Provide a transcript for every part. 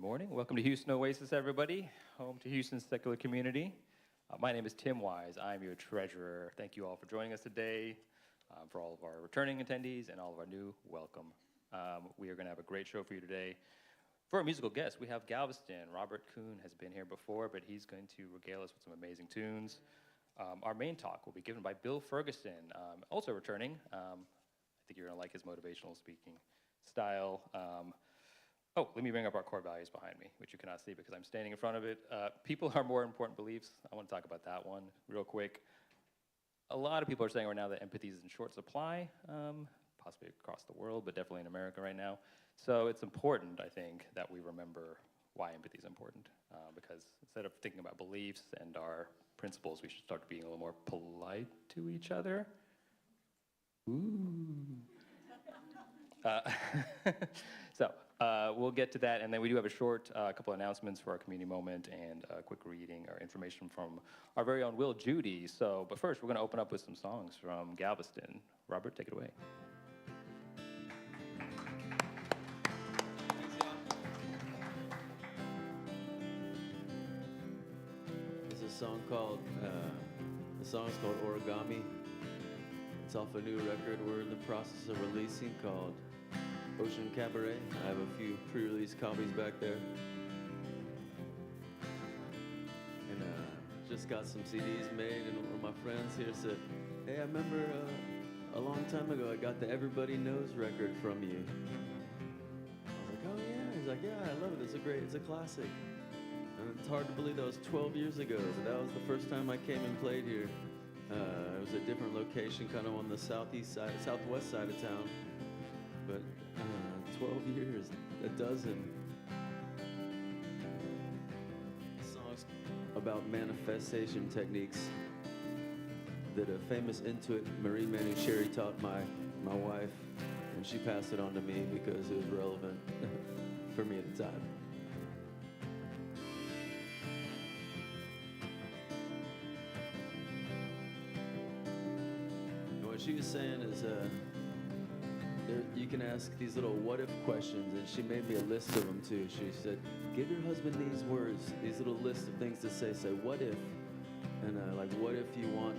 Morning. Welcome to Houston Oasis, everybody. Home to Houston's secular community. My name is Tim Wise. I'm your treasurer. Thank you all for joining us today. For all of our returning attendees and all of our new, welcome. We are going to have a great show for you today. For our musical guests, we have Galveston. Robert Kuhn has been here before, but he's going to regale us with some amazing tunes. Our main talk will be given by Bill Ferguson, also returning. I think you're going to like his motivational speaking style. Let me bring up our core values behind me, which you cannot see because I'm standing in front of it. People are more important beliefs. I want to talk about that one real quick. A lot of people are saying right now that empathy is in short supply, possibly across the world, but definitely in America right now. So it's important, I think, that we remember why empathy is important, because instead of thinking about beliefs and our principles, we should start being a little more polite to each other. Ooh. We'll get to that, and then we do have a short couple announcements for our community moment and a quick reading or information from our very own Will Judy. But first, we're going to open up with some songs from Galveston. Robert, take it away. There's a song called, Origami. It's off a new record we're in the process of releasing called Ocean Cabaret. I have a few pre-release copies back there. And just got some CDs made, and one of my friends here said, hey, I remember a long time ago I got the Everybody Knows record from you. I was like, oh yeah. He's like, yeah, I love it. It's a classic. And it's hard to believe that was 12 years ago, but that was the first time I came and played here. It was a different location, kind of on the southwest side of town. But 12 years, a dozen songs about manifestation techniques that a famous intuit, Marie Manucheri, taught my wife, and she passed it on to me because it was relevant for me at the time. And what she was saying is, you can ask these little what-if questions, and she made me a list of them too. She said, give your husband these words, these little lists of things to say. Say, what if? And like, what if you want,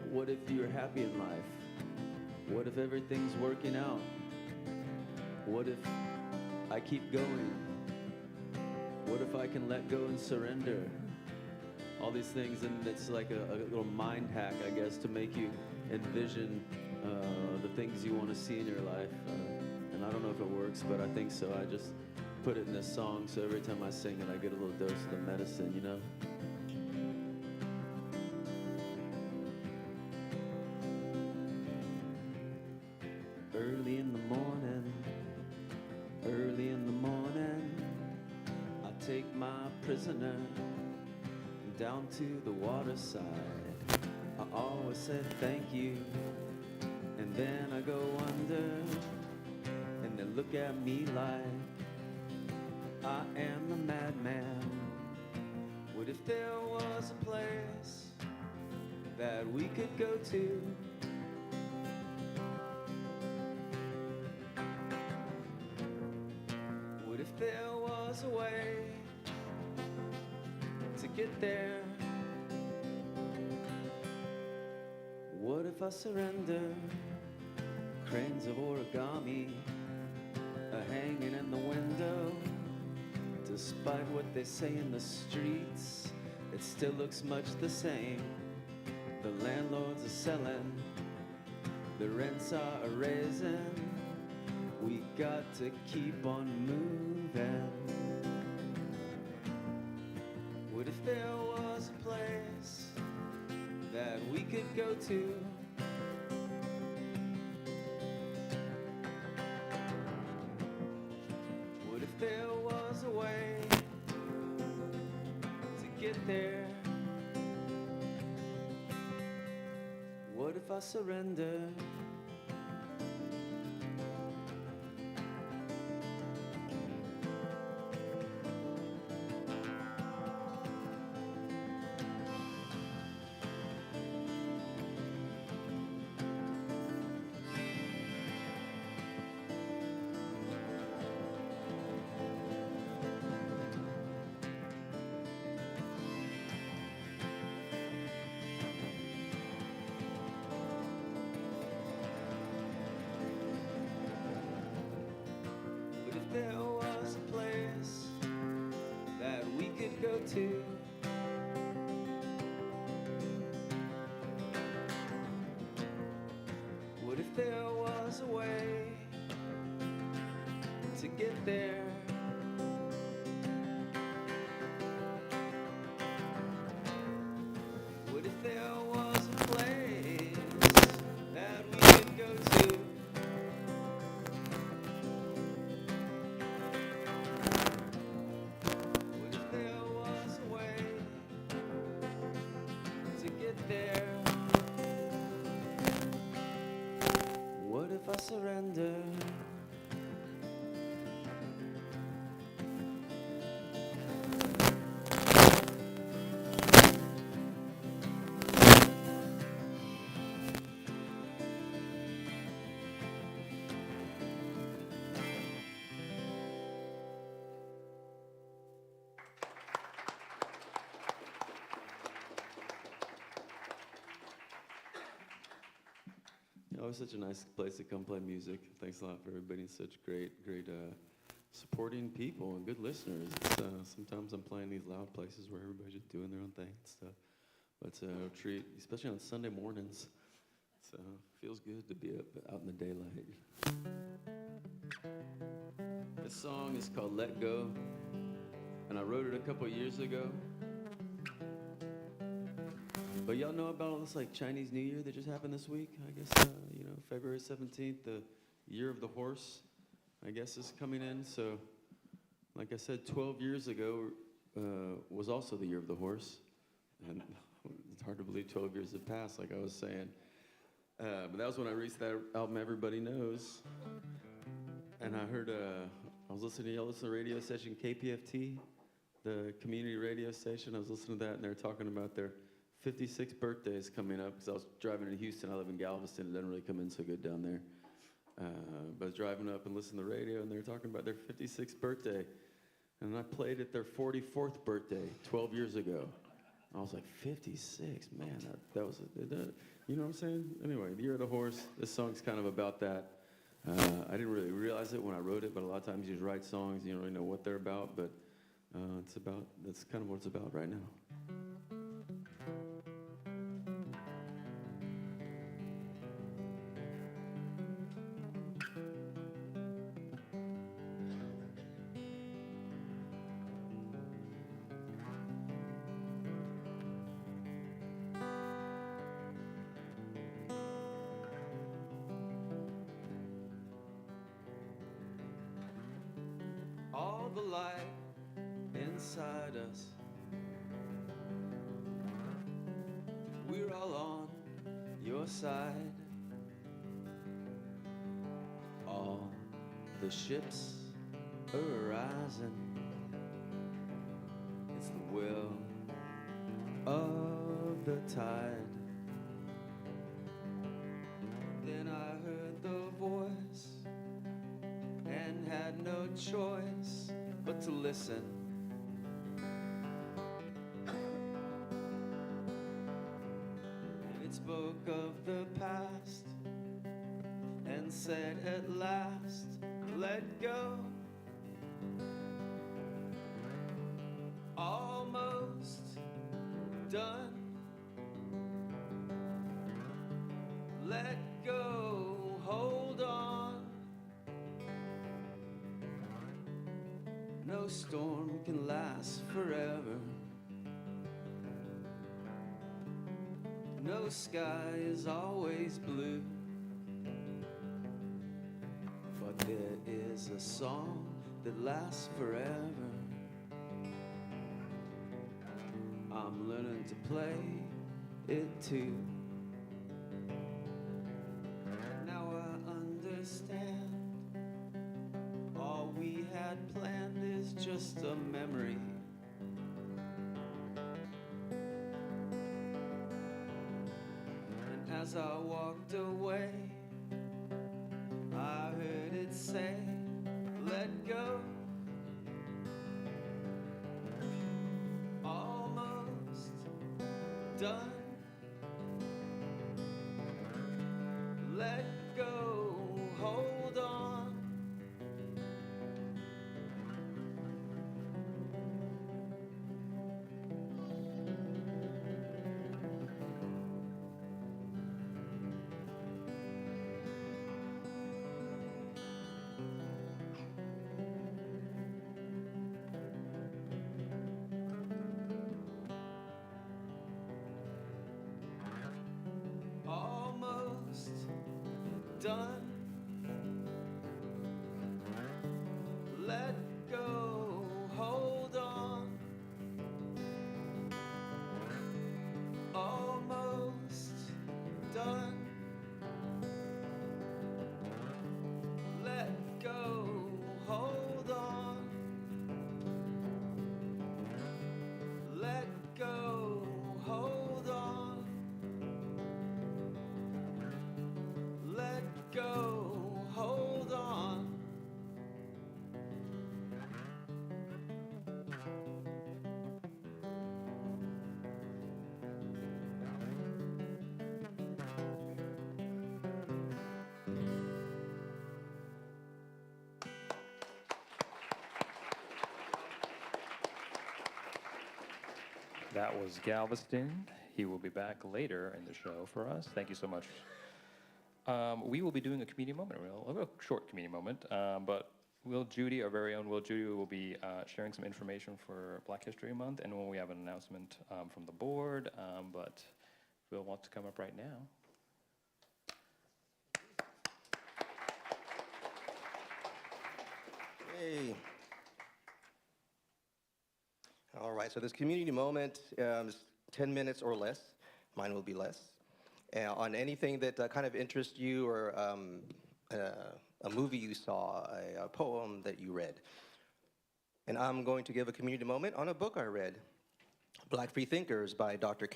what if you're happy in life? What if everything's working out? What if I keep going? What if I can let go and surrender? All these things, and it's like a little mind hack, I guess, to make you envision the things you want to see in your life. And I don't know if it works, but I think so. I just put it in this song, so every time I sing it, I get a little dose of the medicine, you know? Early in the morning, I take my prisoner down to the waterside. I always said thank you. And then I go under, and they look at me like I am the madman. What if there was a place that we could go to? What if there was a way to get there? What if I surrender? Cranes of origami are hanging in the window. Despite what they say in the streets, it still looks much the same. The landlords are selling, the rents are raising. We got to keep on moving. What if there was a place that we could go to? There was a way to get there. What if I surrender? get there. What if there was a place that we could go to? What if there was a way to get there? What if I surrender? Always such a nice place to come play music. Thanks a lot for everybody. Such great supporting people and good listeners. Sometimes I'm playing these loud places where everybody's just doing their own thing and stuff. But it's a treat, especially on Sunday mornings. So it feels good to be up out in the daylight. This song is called Let Go, and I wrote it a couple years ago. But y'all know about all this like Chinese New Year that just happened this week? I guess, February 17th, the Year of the Horse, I guess, is coming in. So, like I said, 12 years ago was also the Year of the Horse. And it's hard to believe 12 years have passed, like I was saying. But that was when I released that album, Everybody Knows. And I heard, I was listening to y'all listen to the radio station KPFT, the community radio station. I was listening to that, and they were talking about their 56th birthday is coming up, because I was driving to Houston. I live in Galveston. It doesn't really come in so good down there. But I was driving up and listening to the radio, and they were talking about their 56th birthday. And I played at their 44th birthday 12 years ago. I was like, 56? Man, that was, you know what I'm saying? Anyway, The Year of the Horse, this song's kind of about that. I didn't really realize it when I wrote it, but a lot of times you just write songs, you don't really know what they're about, but that's kind of what it's about right now. All the light inside us, we're all on your side. All the ships are rising, it's the will of the tide. Then I heard the voice and had no choice but to listen. It spoke of the past and said at last, let go. Almost done. Let go, hold on. No storm can last forever. No sky is always blue. But there is a song that lasts forever. I'm learning to play it too. Now I understand. All we had planned is just a memory. And as I walked away, I heard it say, let go. Almost done. Let go, hold on. That was Galveston. He will be back later in the show for us. Thank you so much. We will be doing a community moment, a real short community moment, but Will Judy, our very own Will Judy, will be sharing some information for Black History Month, and when we have an announcement from the board, but Will wants to come up right now. Hey. All right, so this community moment is 10 minutes or less. Mine will be less. On anything that kind of interests you, or a movie you saw, a poem that you read. And I'm going to give a community moment on a book I read, Black Free Thinkers by Dr.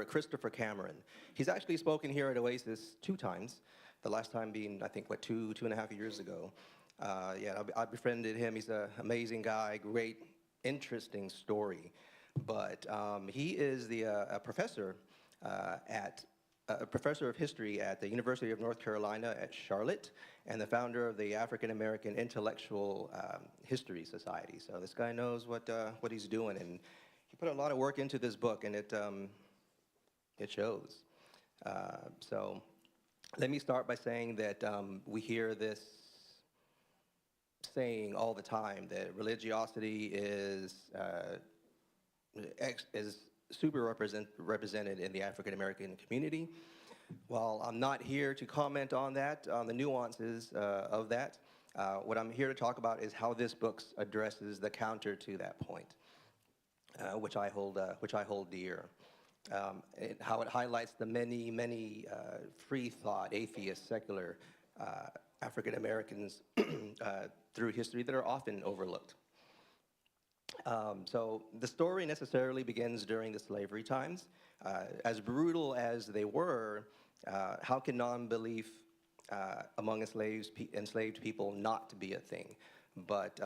Christopher Cameron. He's actually spoken here at Oasis 2 times, the last time being, I think, 2.5 years ago. Yeah, I befriended him. He's an amazing guy, great, interesting story. But he is a professor a professor of history at the University of North Carolina at Charlotte, and the founder of the African American Intellectual History Society. So this guy knows what he's doing, and he put a lot of work into this book, and it shows. So let me start by saying that we hear this saying all the time that religiosity is super represented in the African American community. While I'm not here to comment on that, on the nuances of that, what I'm here to talk about is how this book addresses the counter to that point, which I hold dear. How it highlights the many free thought, atheist, secular African Americans through history that are often overlooked. So the story necessarily begins during the slavery times. As brutal as they were, how can non-belief among enslaved people not to be a thing? But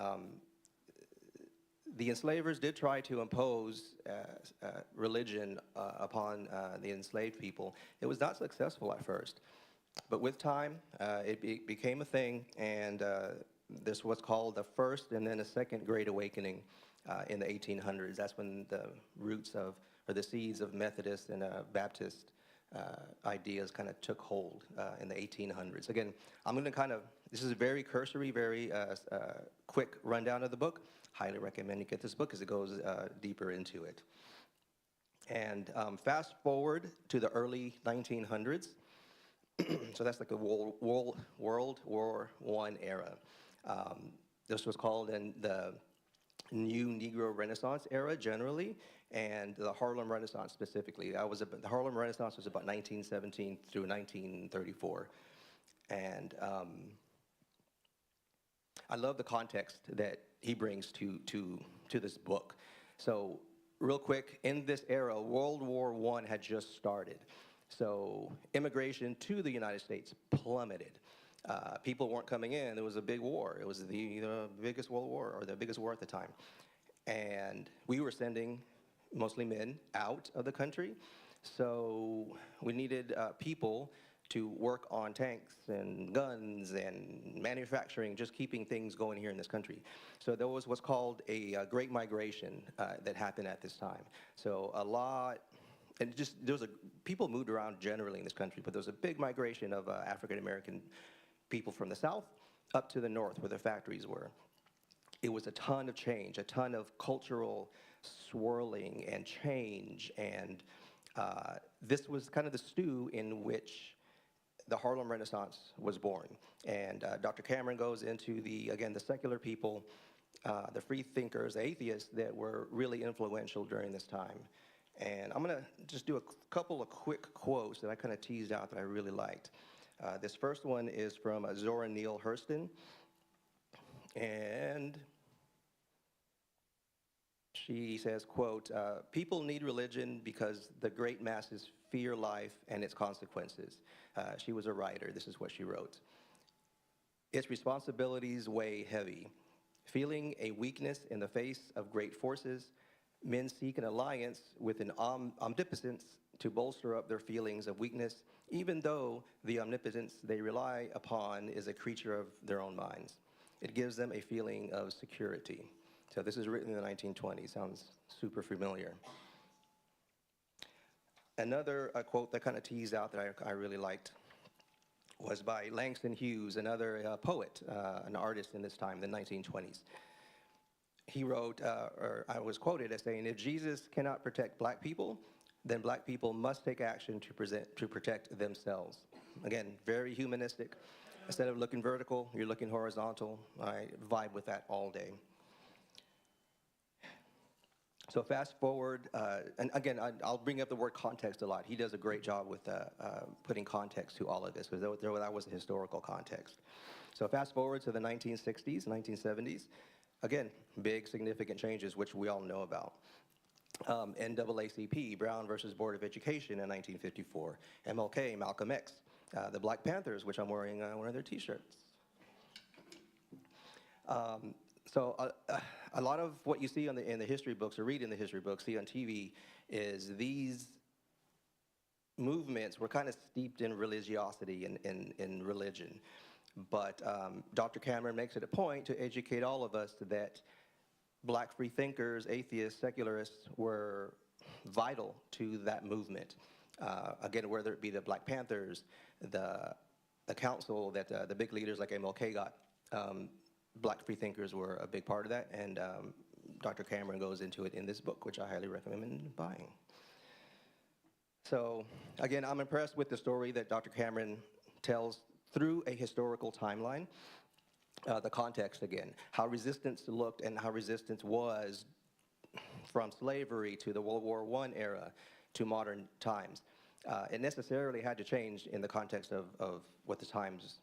the enslavers did try to impose religion upon the enslaved people. It was not successful at first. But with time, it became a thing, and this was called the first and then a second Great Awakening in the 1800s. That's when the roots of, or the seeds of Methodist and Baptist ideas kind of took hold in the 1800s. Again, I'm going to this is a very cursory, very quick rundown of the book. Highly recommend you get this book because it goes deeper into it. And fast forward to the early 1900s. So that's like the World War I era. This was called the New Negro Renaissance era generally, and the Harlem Renaissance specifically. The Harlem Renaissance was about 1917 through 1934. And I love the context that he brings to this book. So real quick, in this era, World War I had just started. So immigration to the United States plummeted. People weren't coming in. There was a big war. It was the biggest world war, or the biggest war at the time. And we were sending mostly men out of the country. So we needed people to work on tanks and guns and manufacturing, just keeping things going here in this country. So there was what's called a Great Migration that happened at this time. So a lot, and just people moved around generally in this country, but there was a big migration of African American people from the South up to the North where the factories were. It was a ton of change, a ton of cultural swirling and change, and this was kind of the stew in which the Harlem Renaissance was born. And Dr. Cameron goes into the secular people, the free thinkers, the atheists that were really influential during this time. And I'm gonna just do a couple of quick quotes that I kind of teased out that I really liked. This first one is from Zora Neale Hurston, and she says, quote, "People need religion because the great masses fear life and its consequences." She was a writer. This is what she wrote. "Its responsibilities weigh heavy. Feeling a weakness in the face of great forces, men seek an alliance with an omnipotence to bolster up their feelings of weakness, even though the omnipotence they rely upon is a creature of their own minds. It gives them a feeling of security." So this is written in the 1920s. Sounds super familiar. Another quote that kind of teased out that I really liked was by Langston Hughes, another poet, an artist in this time, the 1920s. He wrote, or I was quoted as saying, "If Jesus cannot protect black people, then black people must take action to protect themselves." Again, very humanistic. Instead of looking vertical, you're looking horizontal. I vibe with that all day. So fast forward, and again, I'll bring up the word context a lot. He does a great job with putting context to all of this, because that was a historical context. So fast forward to the 1960s, 1970s. Again, big significant changes, which we all know about. NAACP, Brown versus Board of Education in 1954. MLK, Malcolm X. The Black Panthers, which I'm wearing one of their T-shirts. So a lot of what you see in the history books, or read in the history books, see on TV, is these movements were kind of steeped in religiosity and in religion. But Dr. Cameron makes it a point to educate all of us that black free thinkers, atheists, secularists were vital to that movement. Again, whether it be the Black Panthers, the council that the big leaders like MLK got, black free thinkers were a big part of that, and Dr. Cameron goes into it in this book, which I highly recommend buying. So again, I'm impressed with the story that Dr. Cameron tells through a historical timeline. The context again, how resistance looked and how resistance was from slavery to the World War I era to modern times. It necessarily had to change in the context of what the times,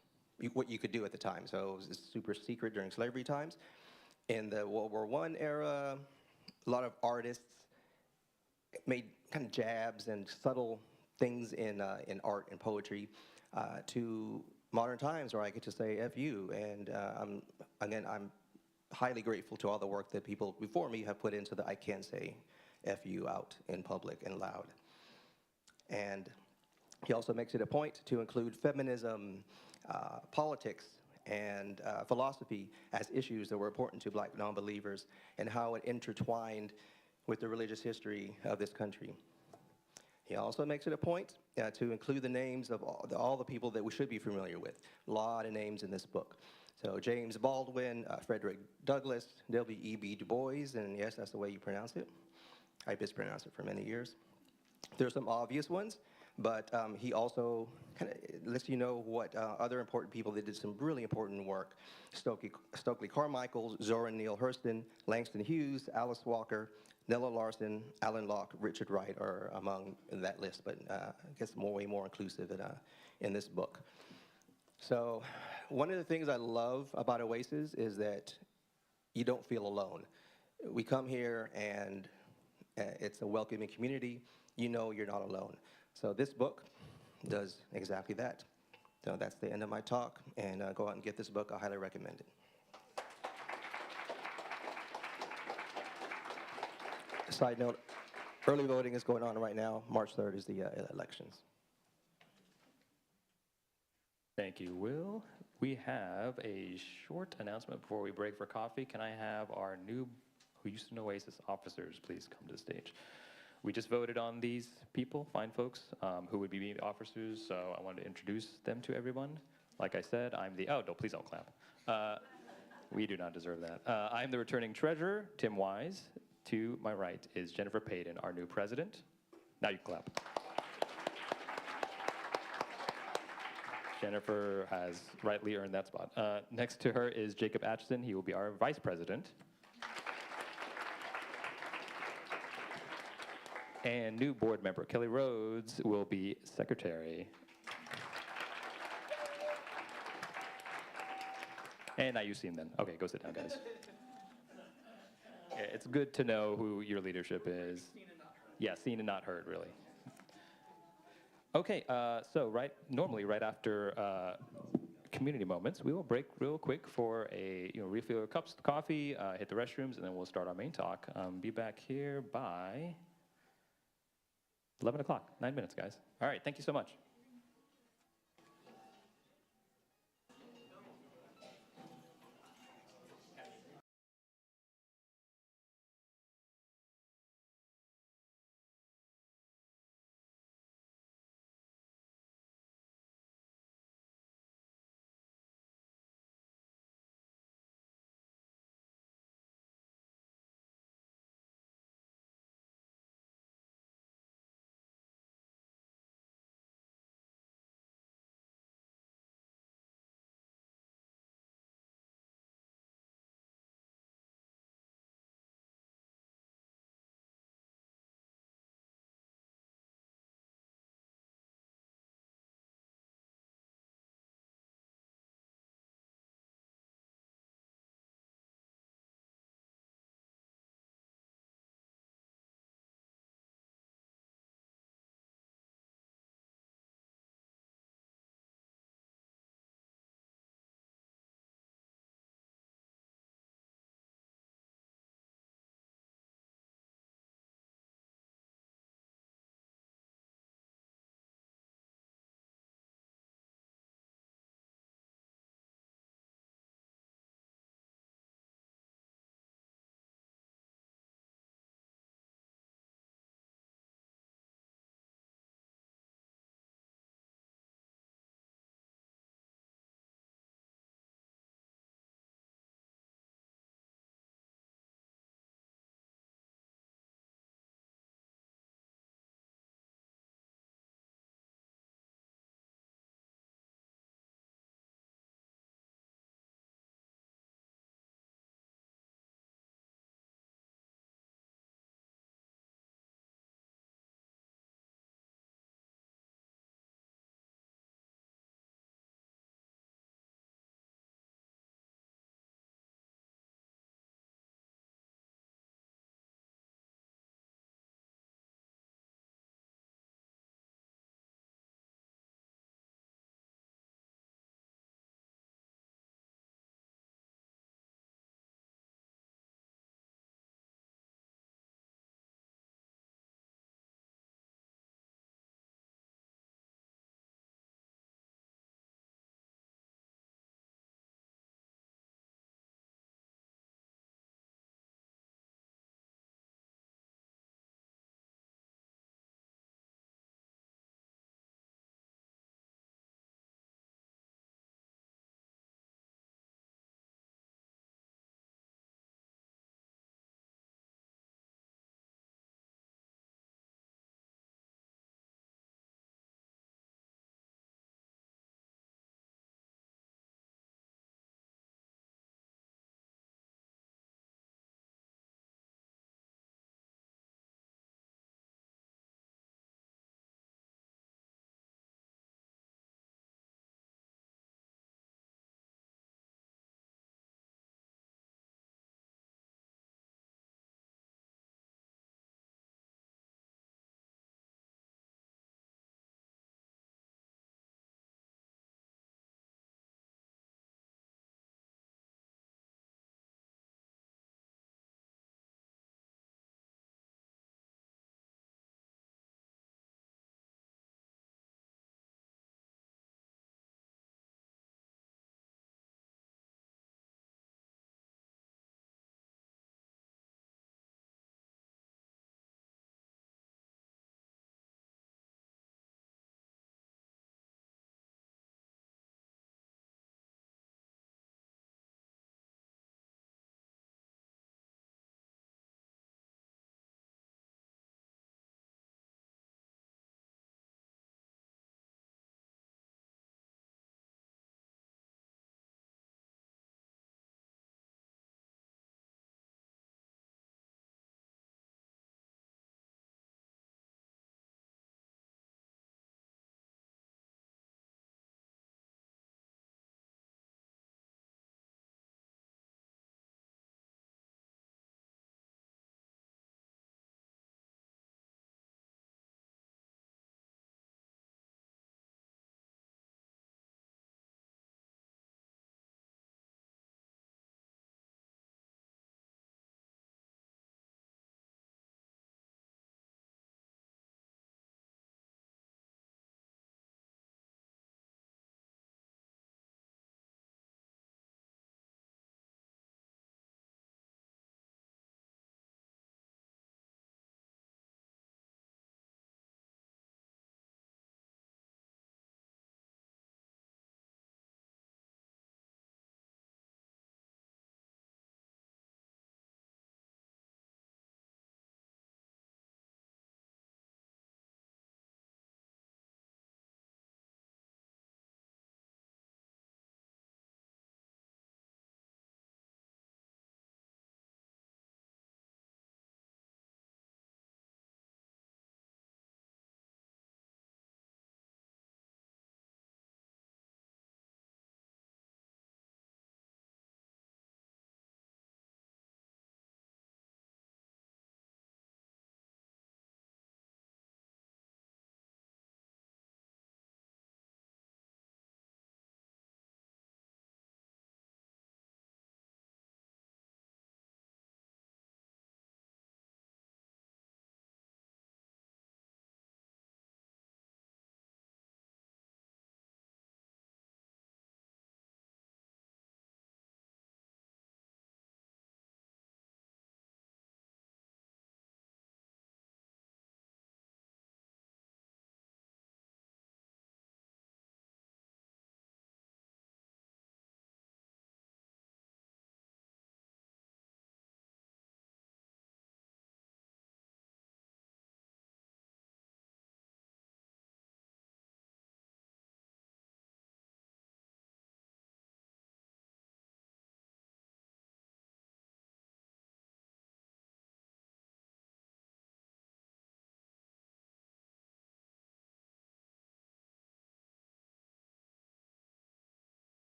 what you could do at the time. So it was super secret during slavery times. In the World War I era, a lot of artists made kind of jabs and subtle things in art and poetry to modern times where I get to say F you. And I'm highly grateful to all the work that people before me have put into the I can say F you out in public and loud. And he also makes it a point to include feminism, politics, and philosophy as issues that were important to black non-believers and how it intertwined with the religious history of this country. He also makes it a point to include the names of all the people that we should be familiar with. A lot of names in this book. So James Baldwin, Frederick Douglass, W.E.B. Du Bois, and yes, that's the way you pronounce it. I mispronounced it for many years. There's some obvious ones, but he also kind of lets you know what other important people that did some really important work. Stokely Carmichael, Zora Neale Hurston, Langston Hughes, Alice Walker, Nella Larson, Alan Locke, Richard Wright are among that list, but I guess way more inclusive in this book. So one of the things I love about Oasis is that you don't feel alone. We come here and it's a welcoming community. You know you're not alone. So this book does exactly that. So that's the end of my talk, and go out and get this book. I highly recommend it. Side note, early voting is going on right now. March 3rd is the elections. Thank you, Will. We have a short announcement before we break for coffee. Can I have our new Houston Oasis officers please come to the stage? We just voted on these people, fine folks, who would be officers, so I wanted to introduce them to everyone. Like I said, I'm the, oh, no, please don't clap. We do not deserve that. I'm the returning treasurer, Tim Wise. To my right is Jennifer Payton, our new president. Now you clap. Jennifer has rightly earned that spot. Next to her is Jacob Atchison. He will be our vice president. And new board member Kelly Rhodes will be secretary. And now you see him then. Okay, go sit down, guys. Yeah, it's good to know who your leadership is. Seen and not heard. Yeah, seen and not heard, really. Okay, so normally right after community moments, we will break real quick for a refill your cups of coffee, hit the restrooms, and then we'll start our main talk. Be back here by 11 o'clock, 9 minutes, guys. All right, thank you so much.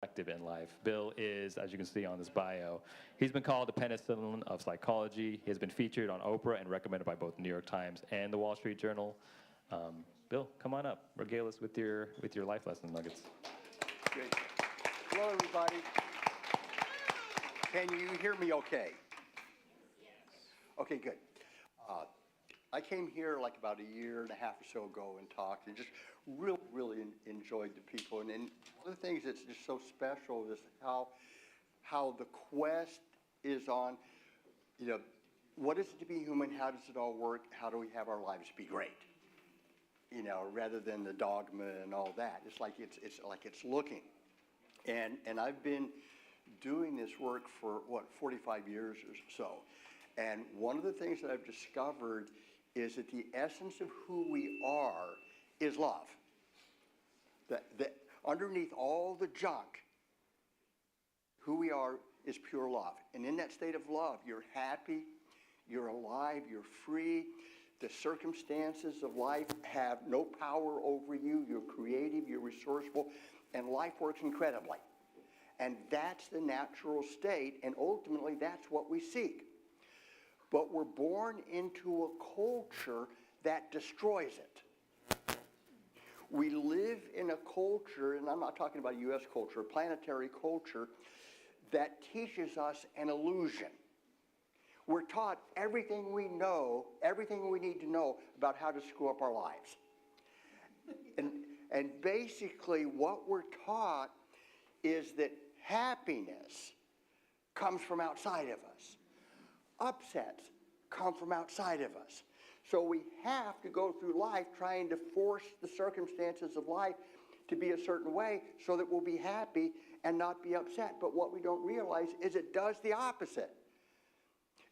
Active in life. Bill is, as you can see on this bio, he's been called the penicillin of psychology. He has been featured on Oprah and recommended by both the New York Times and the Wall Street Journal. Bill, come on up. Regale us with your life lesson nuggets. Great. Hello, everybody. Can you hear me okay? Okay, good. I came here like about a year and a half or so ago and talked and just really enjoyed the people. And one of the things that's just so special is how the quest is on, what is it to be human? How does it all work? How do we have our lives be great? Rather than the dogma and all that. It's like it's looking. And I've been doing this work for 45 years or so. And one of the things that I've discovered is that the essence of who we are is love. That underneath all the junk, who we are is pure love. And in that state of love, you're happy, you're alive, you're free. The circumstances of life have no power over you. You're creative, you're resourceful, and life works incredibly. And that's the natural state, and ultimately that's what we seek. But we're born into a culture that destroys it. We live in a culture, and I'm not talking about a U.S. culture, a planetary culture, that teaches us an illusion. We're taught everything we know, everything we need to know about how to screw up our lives. And basically what we're taught is that happiness comes from outside of us. Upsets come from outside of us. So we have to go through life trying to force the circumstances of life to be a certain way so that we'll be happy and not be upset. But what we don't realize is it does the opposite.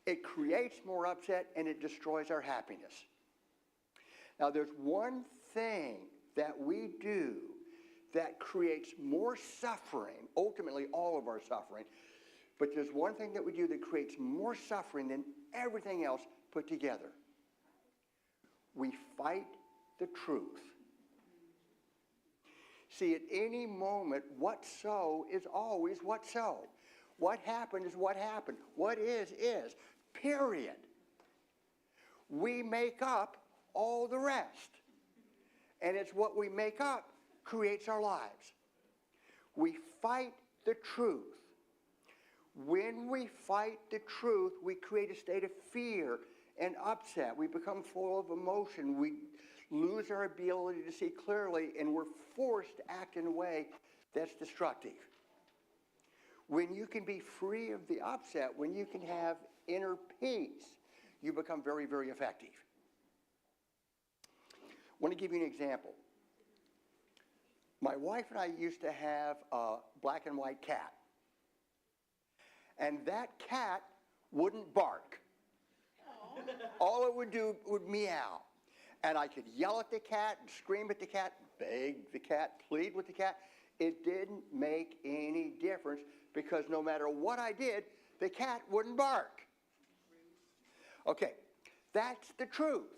It creates more upset and it destroys our happiness. Now there's one thing that we do that creates more suffering, ultimately all of our suffering, but there's one thing that we do that creates more suffering than everything else put together. We fight the truth. See, at any moment, what's so is always what's so. What happened is what happened. What is, period. We make up all the rest. And it's what we make up creates our lives. We fight the truth. When we fight the truth, we create a state of fear and upset. We become full of emotion. We lose our ability to see clearly, and we're forced to act in a way that's destructive. When you can be free of the upset, when you can have inner peace, you become very, very effective. I want to give you an example. My wife and I used to have a black and white cat. And that cat wouldn't bark. All it would do would meow. And I could yell at the cat, and scream at the cat, beg the cat, plead with the cat. It didn't make any difference because no matter what I did, the cat wouldn't bark. Okay, that's the truth.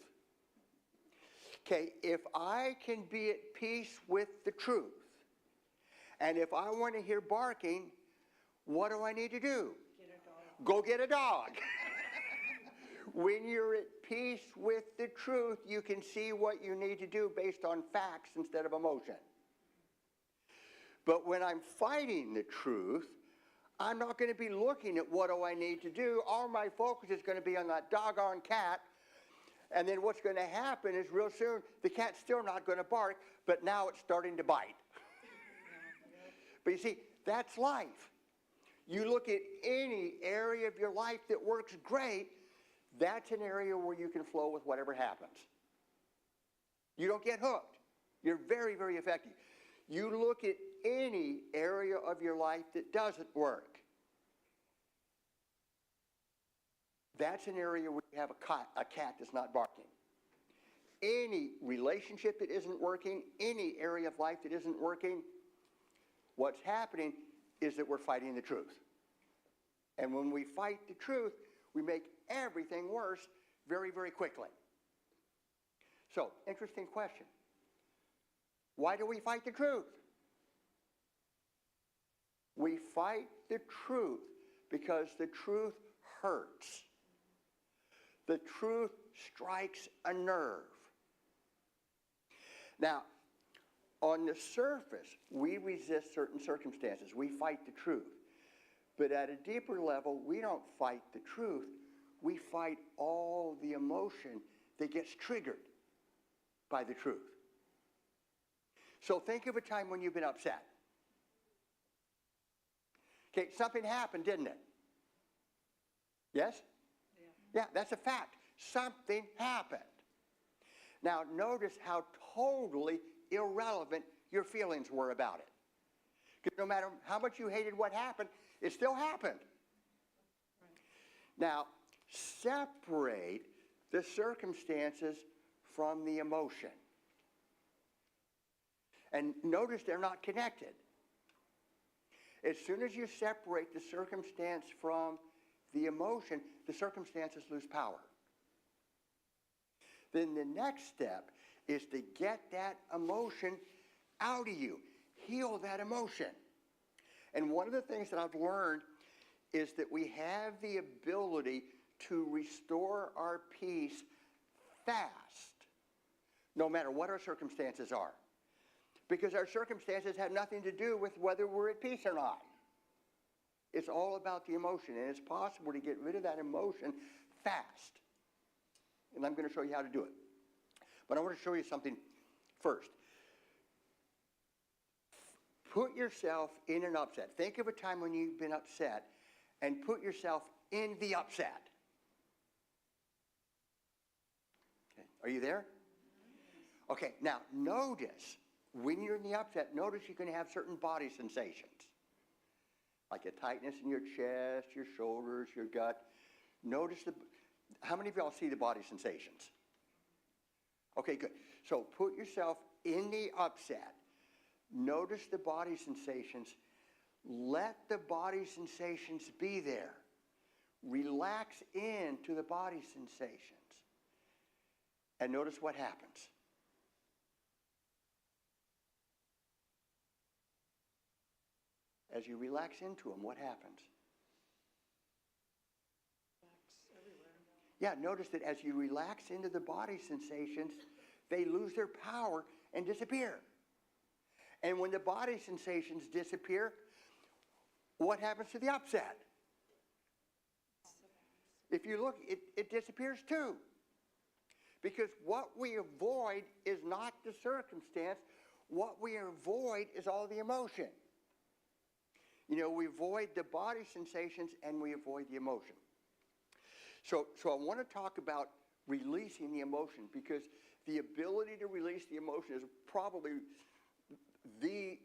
Okay, if I can be at peace with the truth, and if I want to hear barking, what do I need to do? Get a dog. Go get a dog. When you're at peace with the truth, you can see what you need to do based on facts instead of emotion. But when I'm fighting the truth, I'm not going to be looking at what do I need to do. All my focus is going to be on that doggone cat. And then what's going to happen is real soon, the cat's still not going to bark, but now it's starting to bite. But you see, that's life. You look at any area of your life that works great, that's an area where you can flow with whatever happens. You don't get hooked. You're very, very effective. You look at any area of your life that doesn't work. That's an area where you have a cat that's not barking. Any relationship that isn't working, any area of life that isn't working, what's happening is that we're fighting the truth. And when we fight the truth, we make everything worse very, very quickly. So, interesting question. Why do we fight the truth? We fight the truth because the truth hurts. The truth strikes a nerve. Now, on the surface, we resist certain circumstances. We fight the truth. But at a deeper level, we don't fight the truth. We fight all the emotion that gets triggered by the truth. So think of a time when you've been upset. Okay, something happened, didn't it? Yes? Yeah, that's a fact. Something happened. Now, notice how totally irrelevant your feelings were about it. Because no matter how much you hated what happened, it still happened. Now, separate the circumstances from the emotion. And notice they're not connected. As soon as you separate the circumstance from the emotion, the circumstances lose power. Then the next step is to get that emotion out of you. Heal that emotion. And one of the things that I've learned is that we have the ability to restore our peace fast, no matter what our circumstances are. Because our circumstances have nothing to do with whether we're at peace or not. It's all about the emotion, and it's possible to get rid of that emotion fast. And I'm going to show you how to do it. But I want to show you something first. Put yourself in an upset. Think of a time when you've been upset and put yourself in the upset. Okay. Are you there? Okay, now notice when you're in the upset, notice you're going to have certain body sensations. Like a tightness in your chest, your shoulders, your gut. Notice how many of y'all see the body sensations? Okay, good. So put yourself in the upset. Notice the body sensations. Let the body sensations be there. Relax into the body sensations. And notice what happens. As you relax into them, what happens? Yeah, notice that as you relax into the body sensations, they lose their power and disappear. And when the body sensations disappear, what happens to the upset? If you look, it disappears too. Because what we avoid is not the circumstance. What we avoid is all the emotion. You know, we avoid the body sensations and we avoid the emotion. So I want to talk about releasing the emotion, because the ability to release the emotion is probably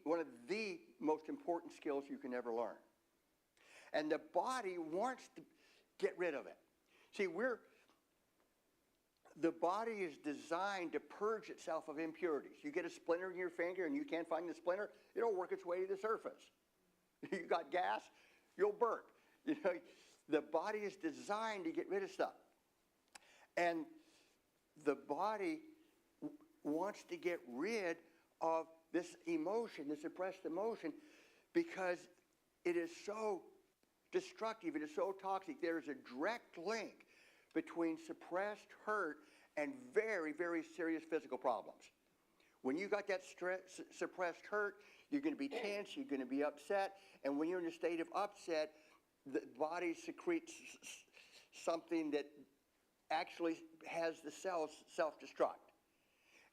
one of the most important skills you can ever learn. And the body wants to get rid of it. See, the body is designed to purge itself of impurities. You get a splinter in your finger and you can't find the splinter, it'll work its way to the surface. You got gas, you'll burn. You know, the body is designed to get rid of stuff. And the body wants to get rid of this emotion, this suppressed emotion, because it is so destructive, it is so toxic. There is a direct link between suppressed hurt and very, very serious physical problems. When you got that suppressed hurt, you're going to be tense, you're going to be upset, and when you're in a state of upset, the body secretes something that actually has the cells self-destruct.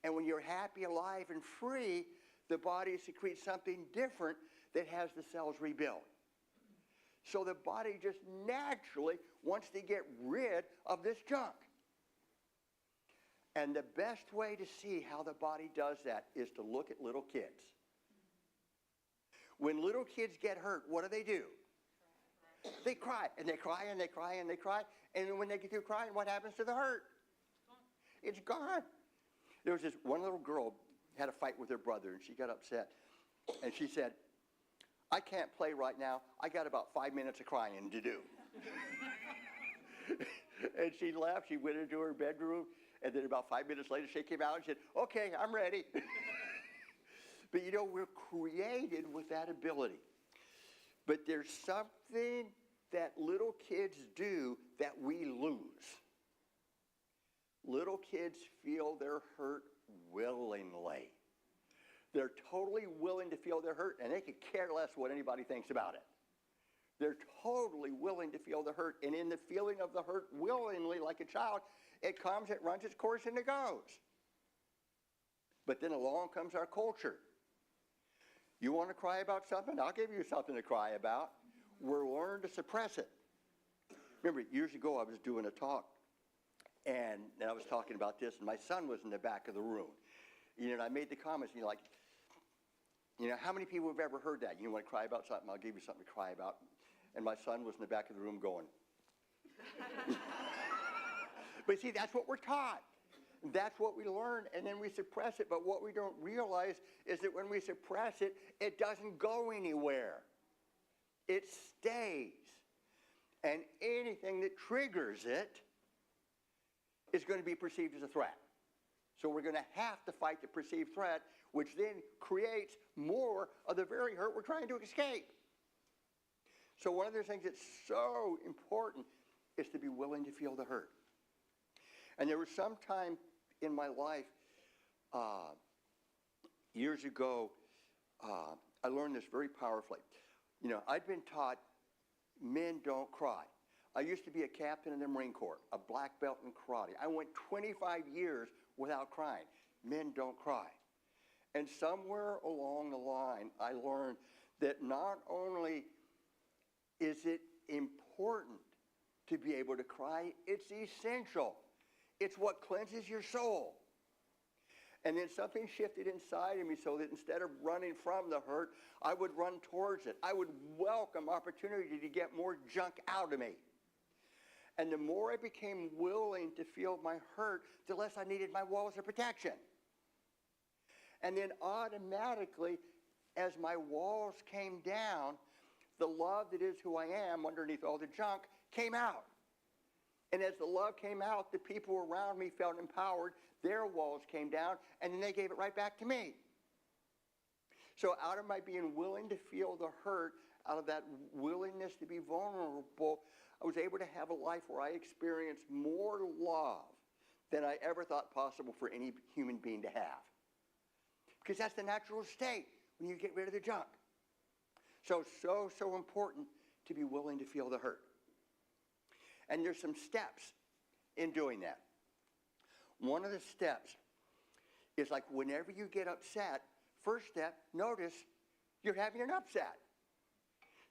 And when you're happy, alive, and free, the body secretes something different that has the cells rebuild. So the body just naturally wants to get rid of this junk. And the best way to see how the body does that is to look at little kids. When little kids get hurt, what do? They cry, and they cry, and they cry, and they cry. And when they get through crying, what happens to the hurt? It's gone. There was this one little girl had a fight with her brother, and she got upset. And she said, I can't play right now. I got about 5 minutes of crying to do. And she left. She went into her bedroom. And then about 5 minutes later, she came out and said, okay, I'm ready. But you know, we're created with that ability. But there's something that little kids do that we lose. Little kids feel their hurt willingly. They're totally willing to feel their hurt, and they could care less what anybody thinks about it. They're totally willing to feel the hurt, and in the feeling of the hurt willingly, like a child, it comes, it runs its course, and it goes. But then along comes our culture. You want to cry about something? I'll give you something to cry about. We're learned to suppress it. Remember, years ago I was doing a talk, and I was talking about this, and my son was in the back of the room. And I made the comments, how many people have ever heard that? You want to cry about something? I'll give you something to cry about. And my son was in the back of the room going. But see, that's what we're taught. That's what we learn, and then we suppress it. But what we don't realize is that when we suppress it, it doesn't go anywhere. It stays. And anything that triggers it is going to be perceived as a threat. So we're going to have to fight the perceived threat, which then creates more of the very hurt we're trying to escape. So one of the things that's so important is to be willing to feel the hurt. And there was some time in my life, years ago, I learned this very powerfully. I'd been taught men don't cry. I used to be a captain in the Marine Corps, a black belt in karate. I went 25 years without crying. Men don't cry. And somewhere along the line, I learned that not only is it important to be able to cry, it's essential. It's what cleanses your soul. And then something shifted inside of me so that instead of running from the hurt, I would run towards it. I would welcome opportunity to get more junk out of me. And the more I became willing to feel my hurt, the less I needed my walls of protection. And then automatically, as my walls came down, the love that is who I am underneath all the junk came out. And as the love came out, the people around me felt empowered. Their walls came down, and then they gave it right back to me. So out of my being willing to feel the hurt, out of that willingness to be vulnerable, I was able to have a life where I experienced more love than I ever thought possible for any human being to have. Because that's the natural state when you get rid of the junk. So important to be willing to feel the hurt. And there's some steps in doing that. One of the steps is like whenever you get upset, first step, notice you're having an upset.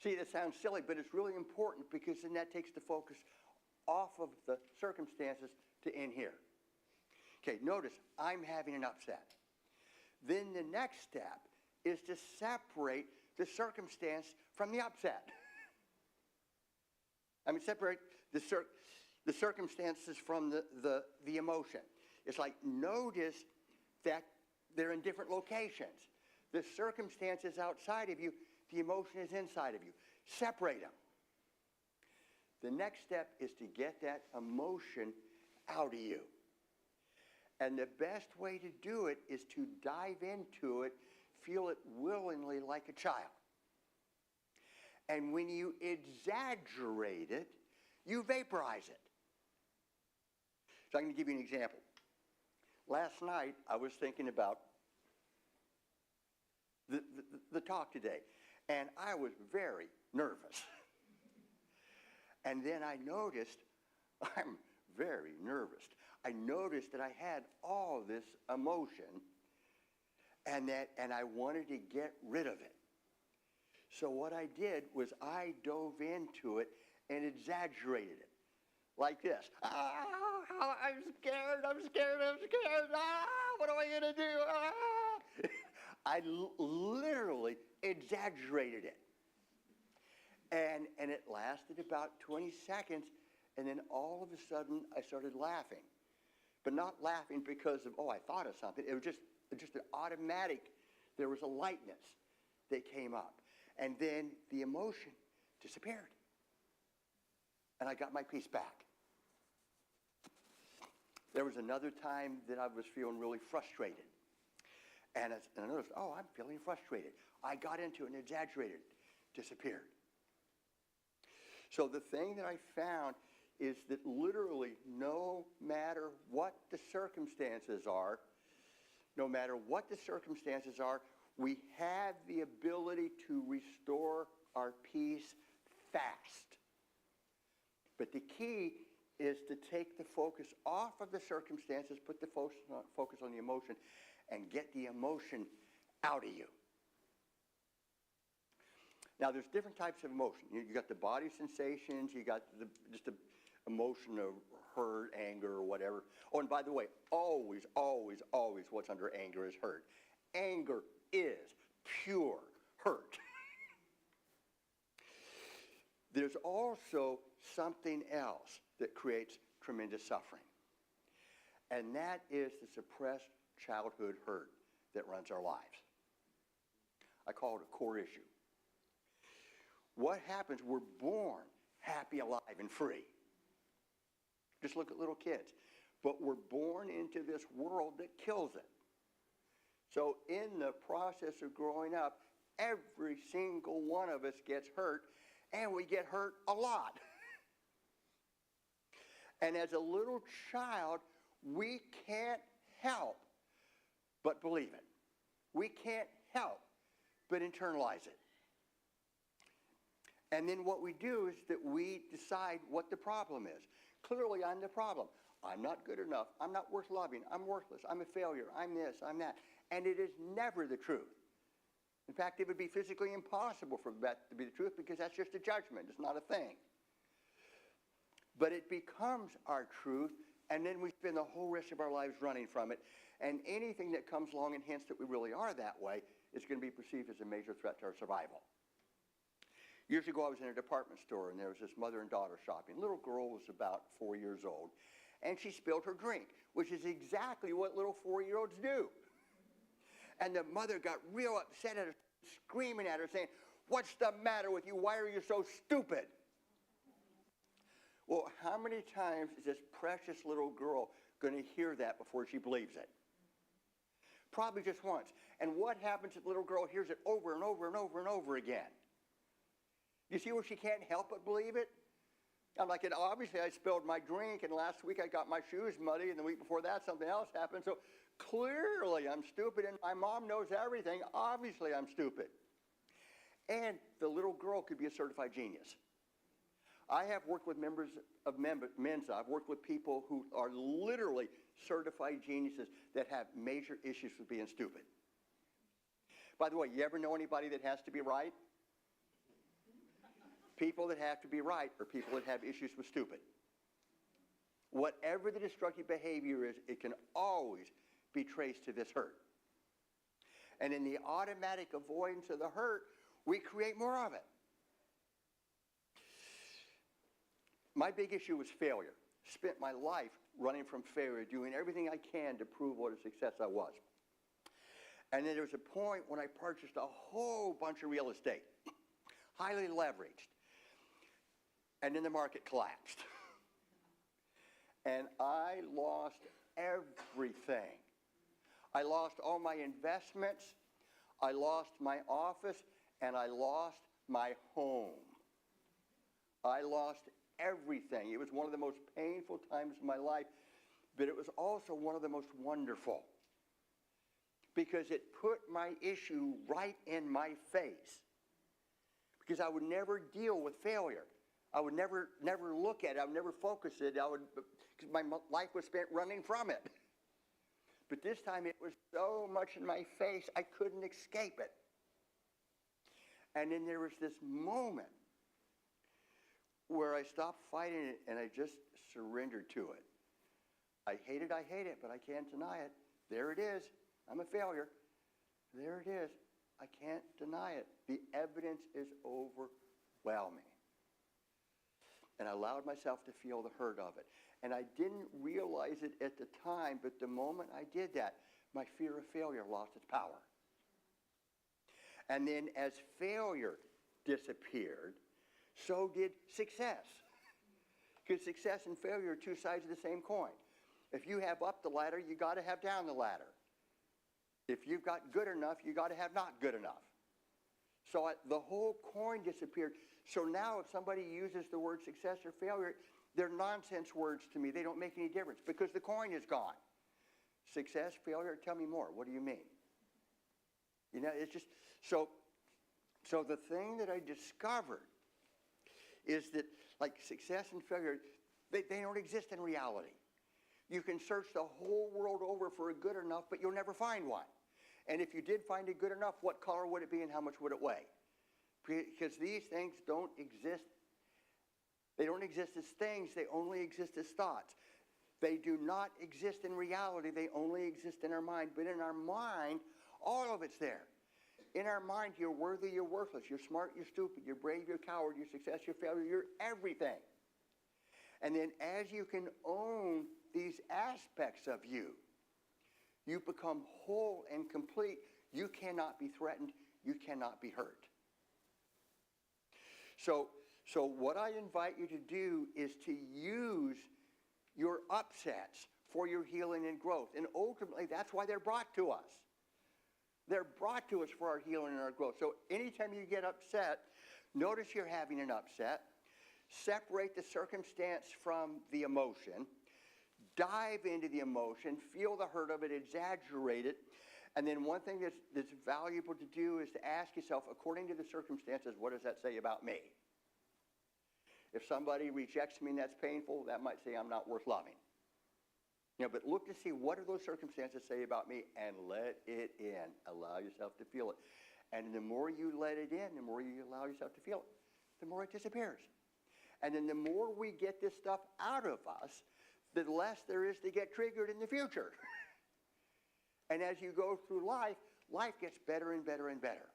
See, that sounds silly, but it's really important because then that takes the focus off of the circumstances to in here. Okay, notice I'm having an upset. Then the next step is to separate the circumstance from the upset. Separate the circumstances from the emotion. It's like notice that they're in different locations. The circumstance is outside of you. The emotion is inside of you. Separate them. The next step is to get that emotion out of you. And the best way to do it is to dive into it, feel it willingly like a child. And when you exaggerate it, you vaporize it. So I'm going to give you an example. Last night, I was thinking about the talk today, and I was very nervous. And then I noticed, I'm very nervous. I noticed that I had all this emotion, and I wanted to get rid of it. So what I did was I dove into it and exaggerated it. Like this. I'm scared. What am I going to do? I literally exaggerated it. And it lasted about 20 seconds, and then all of a sudden I started laughing. But not laughing because of, I thought of something. It was just an automatic, there was a lightness that came up. And then the emotion disappeared. And I got my peace back. There was another time that I was feeling really frustrated. And I noticed, I'm feeling frustrated. I got into it and exaggerated. Disappeared. So the thing that I found is that literally no matter what the circumstances are, we have the ability to restore our peace fast. But the key is to take the focus off of the circumstances, put the focus on the emotion, and get the emotion out of you. Now, there's different types of emotion. You got the body sensations, you got just the emotion of hurt, anger, or whatever. Oh, and by the way, always, always, always what's under anger is hurt. Anger is pure hurt. There's also something else that creates tremendous suffering, and that is the suppressed childhood hurt that runs our lives. I call it a core issue. What happens? We're born happy, alive, and free. Just look at little kids. But we're born into this world that kills it. So in the process of growing up, every single one of us gets hurt, and we get hurt a lot. And as a little child, we can't help but believe it. We can't help but internalize it. And then what we do is that we decide what the problem is. Clearly, I'm the problem. I'm not good enough. I'm not worth loving. I'm worthless. I'm a failure. I'm this. I'm that. And it is never the truth. In fact, it would be physically impossible for that to be the truth because that's just a judgment. It's not a thing. But it becomes our truth, and then we spend the whole rest of our lives running from it. And anything that comes along and hints that we really are that way is going to be perceived as a major threat to our survival. Years ago, I was in a department store, and there was this mother and daughter shopping. The little girl was about 4 years old, and she spilled her drink, which is exactly what little 4-year-olds do. And the mother got real upset at her, screaming at her, saying, "What's the matter with you? Why are you so stupid?" Well, how many times is this precious little girl going to hear that before she believes it? Probably just once. And what happens if the little girl hears it over and over and over and over again? You see where she can't help but believe it? I'm like, and obviously I spilled my drink, and last week I got my shoes muddy, and the week before that something else happened. So clearly I'm stupid, and my mom knows everything. Obviously I'm stupid. And the little girl could be a certified genius. I have worked with members of Mensa. I've worked with people who are literally certified geniuses that have major issues with being stupid. By the way, you ever know anybody that has to be right? People that have to be right are people that have issues with stupid. Whatever the destructive behavior is, it can always be traced to this hurt. And in the automatic avoidance of the hurt, we create more of it. My big issue was failure. Spent my life running from failure, doing everything I can to prove what a success I was. And then there was a point when I purchased a whole bunch of real estate, highly leveraged. And then the market collapsed. And I lost everything. I lost all my investments, I lost my office, and I lost my home. I lost everything. It was one of the most painful times of my life, but it was also one of the most wonderful, because it put my issue right in my face. Because I would never deal with failure. I would never look at it. I would never focus it. Because my life was spent running from it. But this time it was so much in my face, I couldn't escape it. And then there was this moment where I stopped fighting it and I just surrendered to it. I hate it, but I can't deny it. There it is. I'm a failure. There it is. I can't deny it. The evidence is overwhelming. And I allowed myself to feel the hurt of it. And I didn't realize it at the time, but the moment I did that, my fear of failure lost its power. And then as failure disappeared, so did success. Because success and failure are two sides of the same coin. If you have up the ladder, you got to have down the ladder. If you've got good enough, you got to have not good enough. So the whole coin disappeared. So now if somebody uses the word success or failure, they're nonsense words to me. They don't make any difference because the coin is gone. Success, failure, tell me more. What do you mean? You know, it's just, so the thing that I discovered is that, like, success and failure, they don't exist in reality. You can search the whole world over for a good enough, but you'll never find one. And if you did find it good enough, what color would it be and how much would it weigh? Because these things don't exist. They don't exist as things. They only exist as thoughts. They do not exist in reality. They only exist in our mind. But in our mind, all of it's there. In our mind, you're worthy, you're worthless. You're smart, you're stupid. You're brave, you're coward. You're success, you're failure. You're everything. And then as you can own these aspects of you, you become whole and complete. You cannot be threatened. You cannot be hurt. So what I invite you to do is to use your upsets for your healing and growth. And ultimately, that's why they're brought to us. They're brought to us for our healing and our growth. So anytime you get upset, notice you're having an upset. Separate the circumstance from the emotion. Dive into the emotion. Feel the hurt of it. Exaggerate it. And then one thing that's valuable to do is to ask yourself, according to the circumstances, what does that say about me? If somebody rejects me and that's painful, that might say I'm not worth loving. You know, but look to see what do those circumstances say about me and let it in. Allow yourself to feel it. And the more you let it in, the more you allow yourself to feel it, the more it disappears. And then the more we get this stuff out of us, the less there is to get triggered in the future. And as you go through life, life gets better and better and better.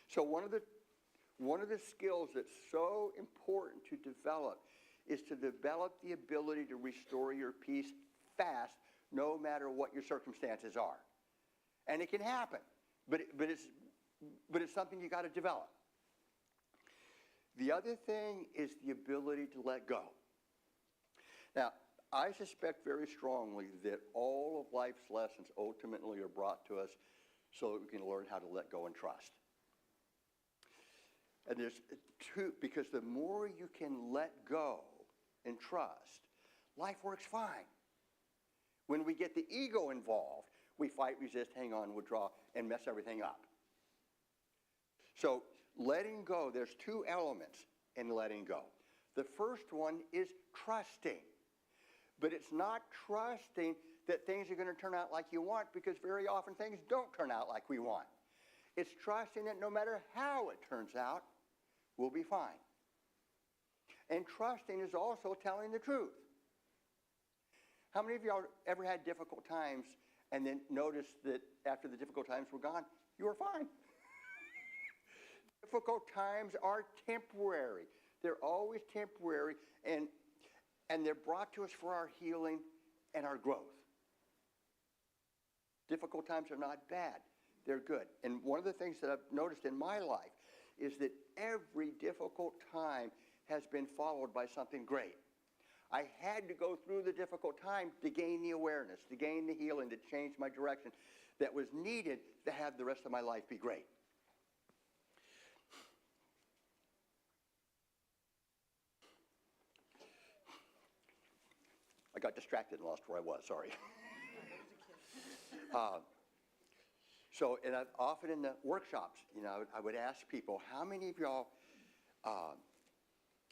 So one of the skills that's so important to develop is to develop the ability to restore your peace fast, no matter what your circumstances are. And it can happen, but it's something you got to develop. The other thing is the ability to let go. Now, I suspect very strongly that all of life's lessons ultimately are brought to us so that we can learn how to let go and trust. And there's two, because the more you can let go and trust, life works fine. When we get the ego involved, we fight, resist, hang on, withdraw, and mess everything up. So letting go, there's two elements in letting go. The first one is trusting. But it's not trusting that things are going to turn out like you want, because very often things don't turn out like we want. It's trusting that no matter how it turns out, we'll be fine. And trusting is also telling the truth. How many of y'all ever had difficult times and then noticed that after the difficult times were gone, you were fine? Difficult times are temporary. They're always temporary, and they're brought to us for our healing and our growth. Difficult times are not bad. They're good. And one of the things that I've noticed in my life is that every difficult time has been followed by something great. I had to go through the difficult time to gain the awareness, to gain the healing, to change my direction that was needed to have the rest of my life be great. I got distracted and lost where I was, sorry. And often in the workshops, you know, I would ask people, how many of y'all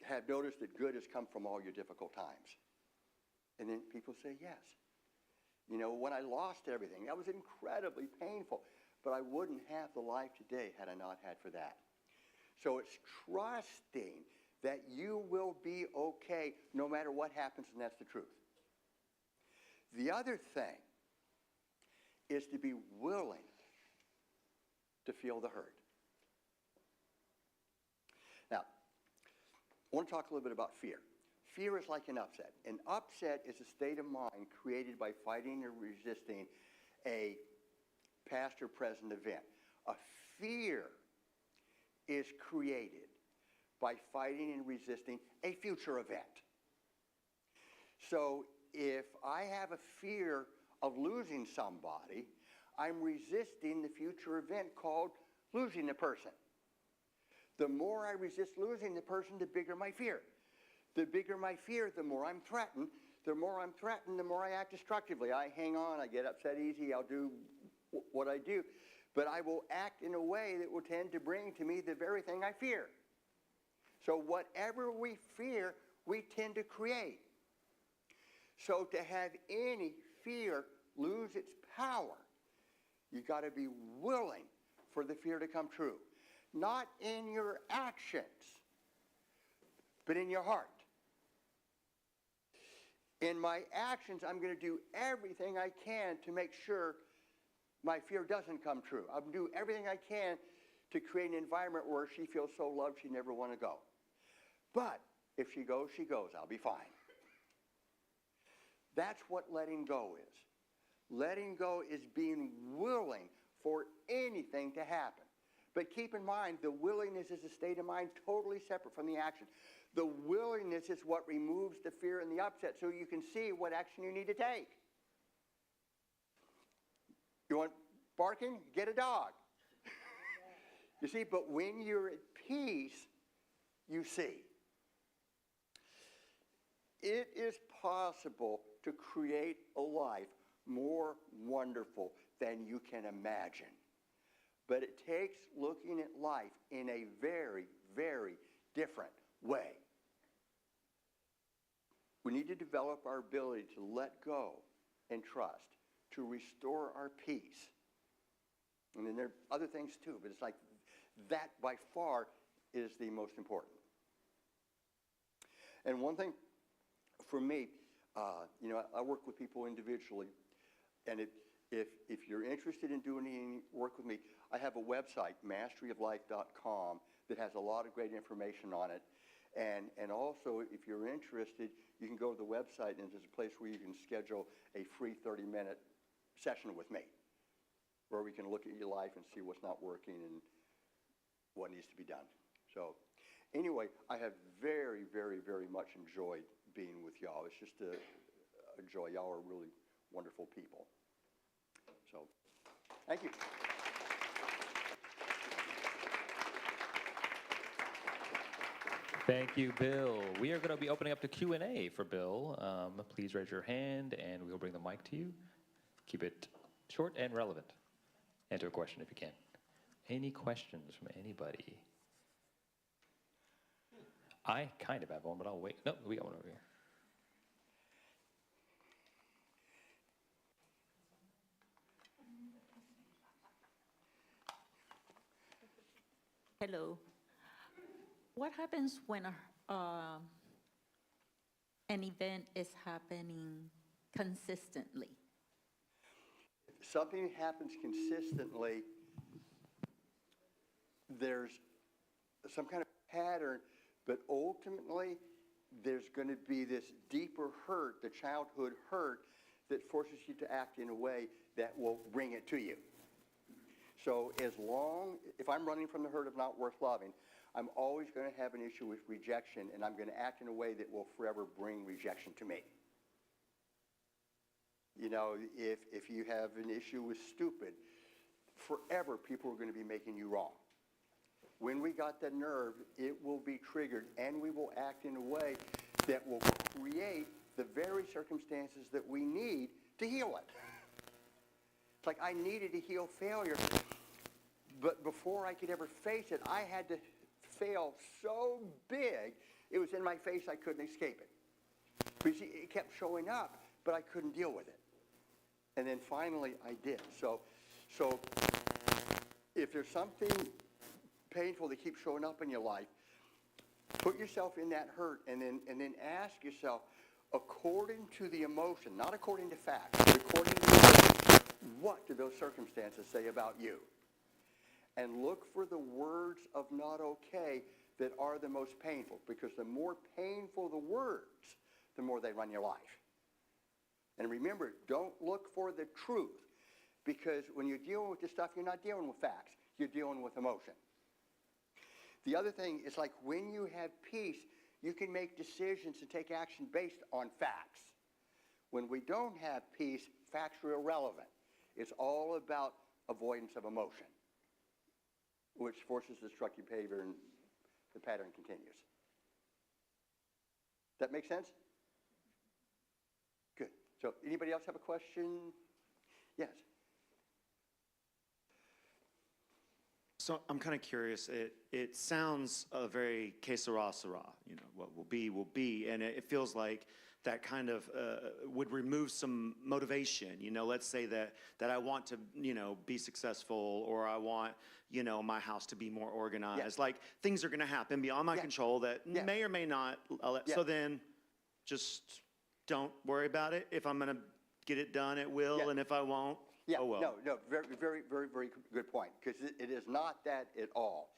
have noticed that good has come from all your difficult times? And then people say yes. You know, when I lost everything, that was incredibly painful, but I wouldn't have the life today had I not had for that. So it's trusting that you will be okay no matter what happens, and that's the truth. The other thing is to be willing to feel the hurt. Now, I want to talk a little bit about fear. Fear is like an upset. An upset is a state of mind created by fighting or resisting a past or present event. A fear is created by fighting and resisting a future event. So if I have a fear of losing somebody, I'm resisting the future event called losing the person. The more I resist losing the person, the bigger my fear. The bigger my fear, the more I'm threatened. The more I'm threatened, the more I act destructively. I hang on, I get upset easy, I'll do what I do. But I will act in a way that will tend to bring to me the very thing I fear. So whatever we fear, we tend to create. So to have any fear lose its power, you got to be willing for the fear to come true. Not in your actions, but in your heart. In my actions, I'm going to do everything I can to make sure my fear doesn't come true. I'm going to do everything I can to create an environment where she feels so loved she never want to go. But if she goes, she goes. I'll be fine. That's what letting go is. Letting go is being willing for anything to happen. But keep in mind, the willingness is a state of mind totally separate from the action. The willingness is what removes the fear and the upset so you can see what action you need to take. You want barking? Get a dog. You see, but when you're at peace, you see. It is possible to create a life more wonderful than you can imagine. But it takes looking at life in a very, very different way. We need to develop our ability to let go and trust, to restore our peace. And then there are other things too, but it's like that by far is the most important. And one thing for me, I work with people individually, and if you're interested in doing any work with me, I have a website, masteryoflife.com, that has a lot of great information on it. And also, if you're interested, you can go to the website, and there's a place where you can schedule a free 30-minute session with me, where we can look at your life and see what's not working and what needs to be done. So anyway, I have very, very, very much enjoyed being with y'all. It's just a joy. Y'all are really wonderful people. So thank you. Thank you, Bill. We are going to be opening up to Q&A for Bill. Please raise your hand, and we'll bring the mic to you. Keep it short and relevant. Answer a question if you can. Any questions from anybody? I kind of have one, but I'll wait. No, we got one over here. Hello. What happens when an event is happening consistently? If something happens consistently, there's some kind of pattern, but ultimately there's going to be this deeper hurt, the childhood hurt, that forces you to act in a way that will bring it to you. So if I'm running from the hurt of not worth loving, I'm always going to have an issue with rejection, and I'm going to act in a way that will forever bring rejection to me. You know, if you have an issue with stupid, forever people are going to be making you wrong. When we got that nerve, it will be triggered, and we will act in a way that will create the very circumstances that we need to heal it. It's like I needed to heal failure, but before I could ever face it, I had to fail so big, it was in my face, I couldn't escape it. But you see, it kept showing up, but I couldn't deal with it. And then finally, I did. So if there's something painful that keeps showing up in your life, put yourself in that hurt, and then ask yourself, according to the emotion, not according to facts, but according to the emotion, what do those circumstances say about you? And look for the words of not okay that are the most painful, because the more painful the words, the more they run your life. And remember, don't look for the truth, because when you're dealing with this stuff, you're not dealing with facts. You're dealing with emotion. The other thing is, like, when you have peace, you can make decisions and take action based on facts. When we don't have peace, facts are irrelevant. It's all about avoidance of emotion. which forces destructive behavior and the pattern continues. That make sense? Good. So anybody else have a question? Yes. So I'm kind of curious. It sounds very que sera, sera. You know, what will be, and it feels like that kind of would remove some motivation. You know, let's say that I want to, be successful, or I want, my house to be more organized. Like things are going to happen beyond my control that may or may not. So then, just don't worry about it. If I'm going to get it done, it will, and if I won't. Yeah, oh well. no, very, very, very, very good point, because it is not that at all.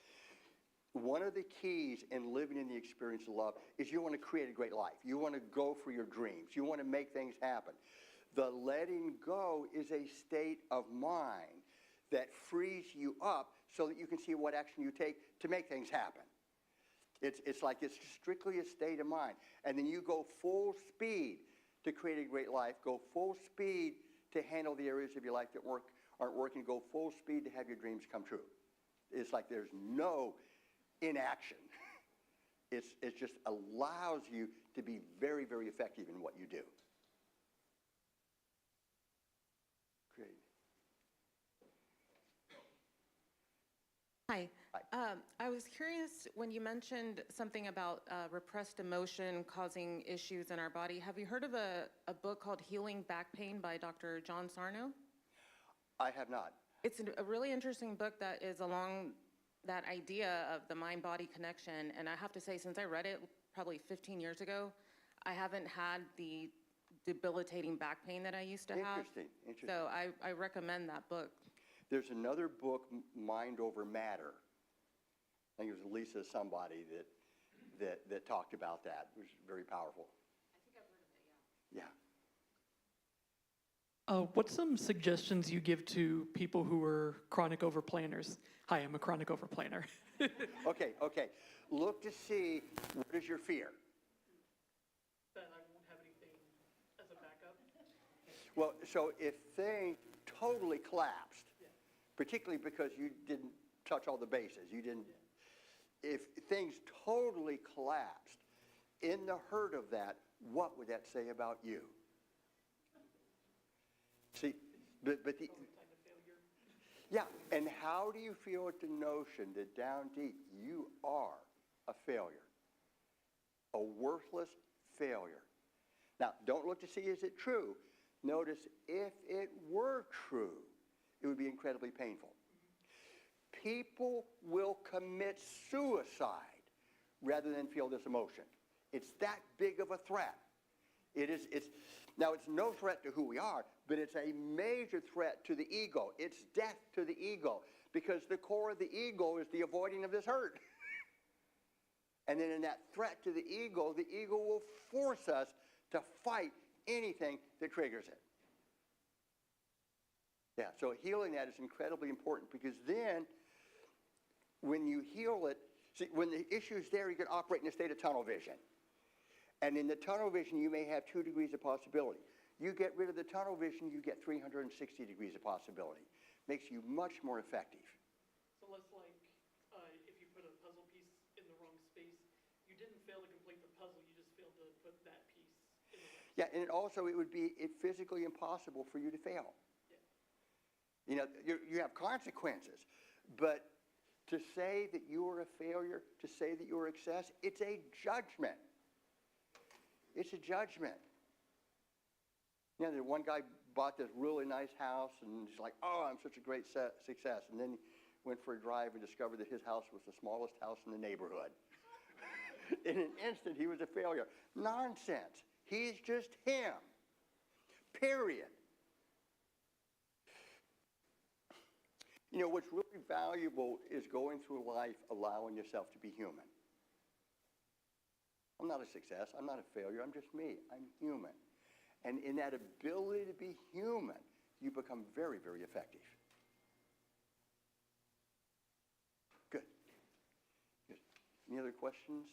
One of the keys in living in the experience of love is you want to create a great life. You want to go for your dreams. You want to make things happen. The letting go is a state of mind that frees you up so that you can see what action you take to make things happen. It's like it's strictly a state of mind. And then you go full speed to create a great life, go full speed to handle the areas of your life that aren't working, go full speed to have your dreams come true. It's like there's no inaction. It just allows you to be very, very effective in what you do. Great. Hi. Hi. I was curious when you mentioned something about repressed emotion causing issues in our body. Have you heard of a book called Healing Back Pain by Dr. John Sarno? I have not. It's a really interesting book that is along that idea of the mind-body connection. And I have to say, since I read it probably 15 years ago, I haven't had the debilitating back pain that I used to have. Interesting. So I recommend that book. There's another book, Mind Over Matter. I think it was Lisa somebody that talked about that. It was very powerful. I think I've heard of it, Yeah. What's some suggestions you give to people who are chronic overplanners? Hi, I'm a chronic overplanner. Okay. Look to see, what is your fear? That I won't have anything as a backup. Well, so if things totally collapsed, particularly because you didn't touch all the bases, if things totally collapsed, in the hurt of that, what would that say about you? See, but the, yeah, and how do you feel at the notion that down deep you are a failure, a worthless failure? Now, don't look to see, is it true? Notice, if it were true, it would be incredibly painful. People will commit suicide rather than feel this emotion. It's that big of a threat. Now, it's no threat to who we are, but it's a major threat to the ego. It's death to the ego, because the core of the ego is the avoiding of this hurt. And then in that threat to the ego will force us to fight anything that triggers it. Yeah, so healing that is incredibly important, because then when you heal it, see, when the issue is there, you can operate in a state of tunnel vision. And in the tunnel vision, you may have 2 degrees of possibility. You get rid of the tunnel vision, you get 360 degrees of possibility. Makes you much more effective. So less like if you put a puzzle piece in the wrong space, you didn't fail to complete the puzzle, you just failed to put that piece in the right space. Yeah, and it would be physically impossible for you to fail. Yeah. You have consequences, but to say that you are a failure, to say that you are a success, it's a judgment. It's a judgment. The one guy bought this really nice house, and he's like, oh, I'm such a great success. And then he went for a drive and discovered that his house was the smallest house in the neighborhood. In an instant, he was a failure. Nonsense. He's just him. Period. What's really valuable is going through life allowing yourself to be human. I'm not a success. I'm not a failure. I'm just me. I'm human. And in that ability to be human, you become very, very effective. Good. Any other questions?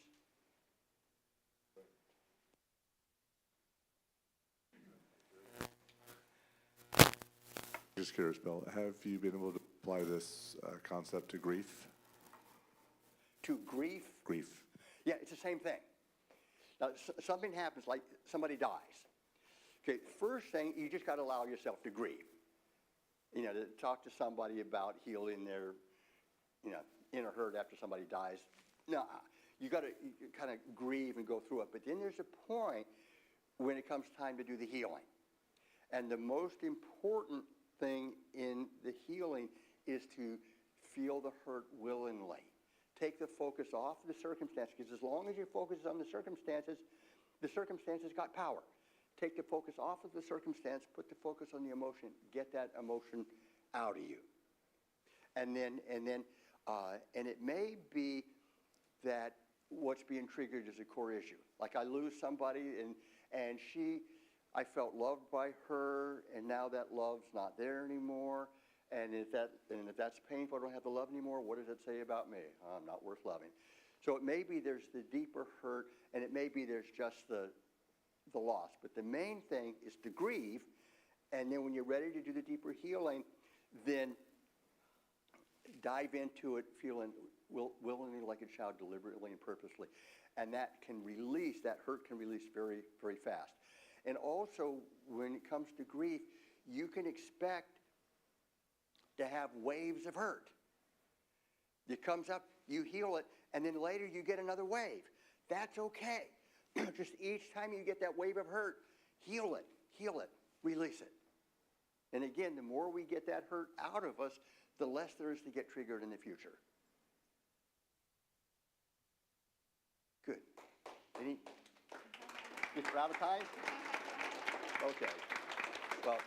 Just curious, Bill, have you been able to apply this concept to grief? To grief? Grief. Yeah, it's the same thing. Now, something happens, like somebody dies. Okay, first thing, you just got to allow yourself to grieve. You know, to talk to somebody about healing their, inner hurt after somebody dies. No, you got to kind of grieve and go through it. But then there's a point when it comes time to do the healing. And the most important thing in the healing is to feel the hurt willingly. Take the focus off the circumstances, because as long as your focus is on the circumstances got power. Take the focus off of the circumstance, put the focus on the emotion, get that emotion out of you. And it may be that what's being triggered is a core issue. Like I lose somebody and I felt loved by her, and now that love's not there anymore. And if that's painful, I don't have the love anymore, what does it say about me? I'm not worth loving. So it may be there's the deeper hurt, and it may be there's just the loss. But the main thing is to grieve, and then when you're ready to do the deeper healing, then dive into it feeling willingly like a child, deliberately and purposely. And that hurt can release very, very fast. And also, when it comes to grief, you can expect to have waves of hurt. It comes up, you heal it, and then later you get another wave. That's okay. Just each time you get that wave of hurt, heal it, release it. And again, the more we get that hurt out of us, the less there is to get triggered in the future. Good. If we're out of time? Okay. Well,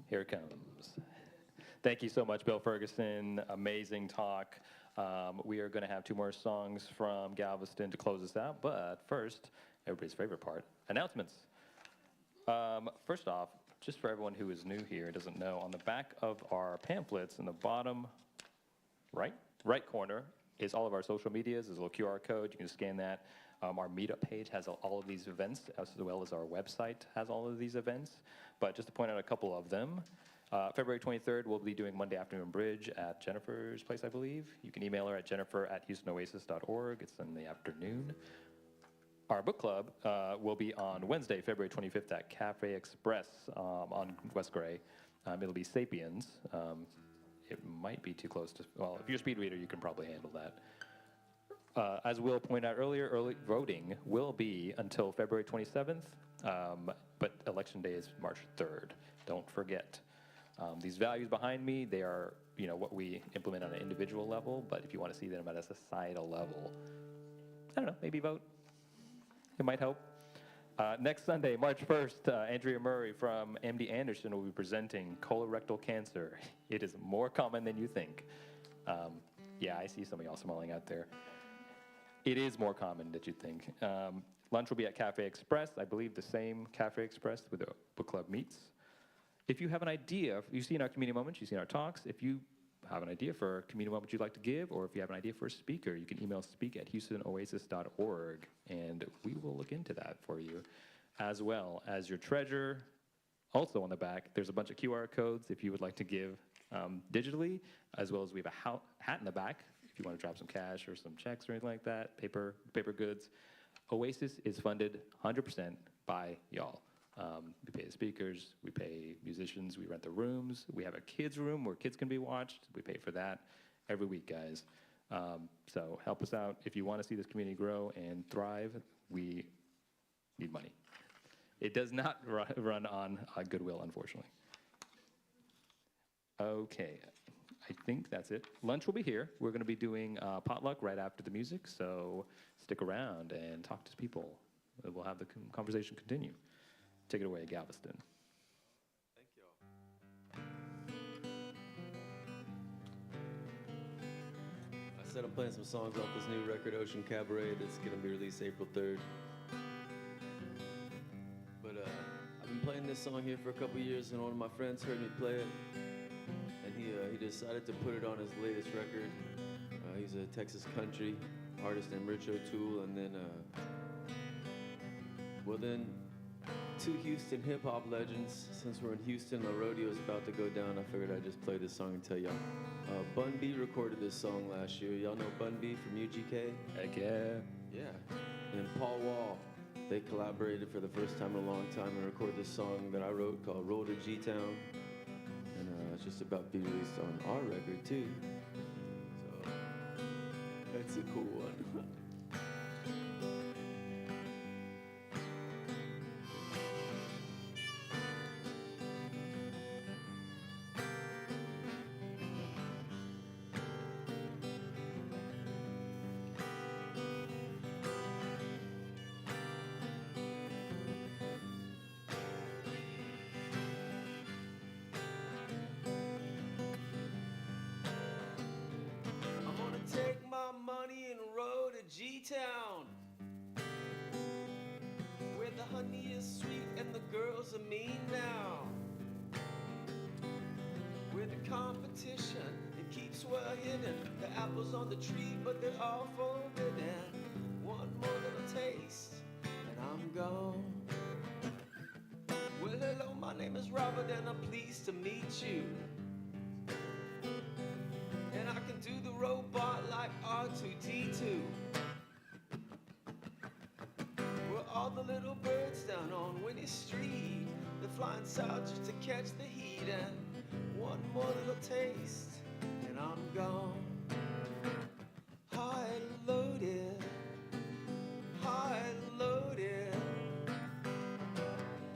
Here it comes. Thank you so much, Bill Ferguson. Amazing talk. We are going to have 2 more songs from Galveston to close this out. But first, everybody's favorite part, announcements. First off, just for everyone who is new here and doesn't know, on the back of our pamphlets in the bottom right corner is all of our social medias. There's a little QR code. You can scan that. Our meetup page has all of these events, as well as our website has all of these events. But just to point out a couple of them, February 23rd, we'll be doing Monday Afternoon Bridge at Jennifer's place, I believe. You can email her at jennifer@houstonoasis.org. It's in the afternoon. Our book club will be on Wednesday, February 25th at Cafe Express on West Gray. It'll be Sapiens. It might be too close to, well, if you're a speed reader, you can probably handle that. As Will pointed out earlier, early voting will be until February 27th, but Election Day is March 3rd. Don't forget. These values behind me, they are what we implement on an individual level, but if you want to see them at a societal level, I don't know, maybe vote. It might help. Next Sunday, March 1st, Andrea Murray from MD Anderson will be presenting colorectal cancer. It is more common than you think. Yeah, I see some of y'all smiling out there. It is more common than you think. Lunch will be at Cafe Express, I believe the same Cafe Express where the book club meets. If you have an idea, you've seen our community moments, you've seen our talks. If you have an idea for a community moment you'd like to give, or if you have an idea for a speaker, you can email speak@houstonoasis.org, and we will look into that for you, as well as your treasure. Also on the back, there's a bunch of QR codes if you would like to give digitally, as well as we have a hat in the back if you want to drop some cash or some checks or anything like that, paper goods. Oasis is funded 100% by y'all. We pay the speakers, we pay musicians, we rent the rooms, we have a kids room where kids can be watched, we pay for that every week, guys. So help us out. If you want to see this community grow and thrive, we need money. It does not run on goodwill, unfortunately. Okay, I think that's it. Lunch will be here. We're going to be doing potluck right after the music, so stick around and talk to people. We'll have the conversation continue. Take it away, Galveston. Thank y'all. I said I'm playing some songs off this new record, Ocean Cabaret, that's gonna be released April 3rd. But I've been playing this song here for a couple years, and one of my friends heard me play it, and he decided to put it on his latest record. He's a Texas country artist named Rich O'Toole, and then Two Houston hip hop legends. Since we're in Houston, the rodeo's about to go down. I figured I'd just play this song and tell y'all. Bun B recorded this song last year. Y'all know Bun B from UGK? Heck yeah. Yeah. And Paul Wall, they collaborated for the first time in a long time and recorded this song that I wrote called Roll to G-Town. And it's just about to be released on our record too. So that's a cool one. Take my money and roll to G-Town, where the honey is sweet and the girls are mean now, where the competition, it keeps well hidden, the apples on the tree but they're all forbidden. One more little taste and I'm gone. Well, hello, my name is Robert and I'm pleased to meet you. And I can do the robot like R2-D2. We're all the little birds down on Winnie Street. They're flying south just to catch the heat. And one more little taste, and I'm gone. High and loaded, high and loaded.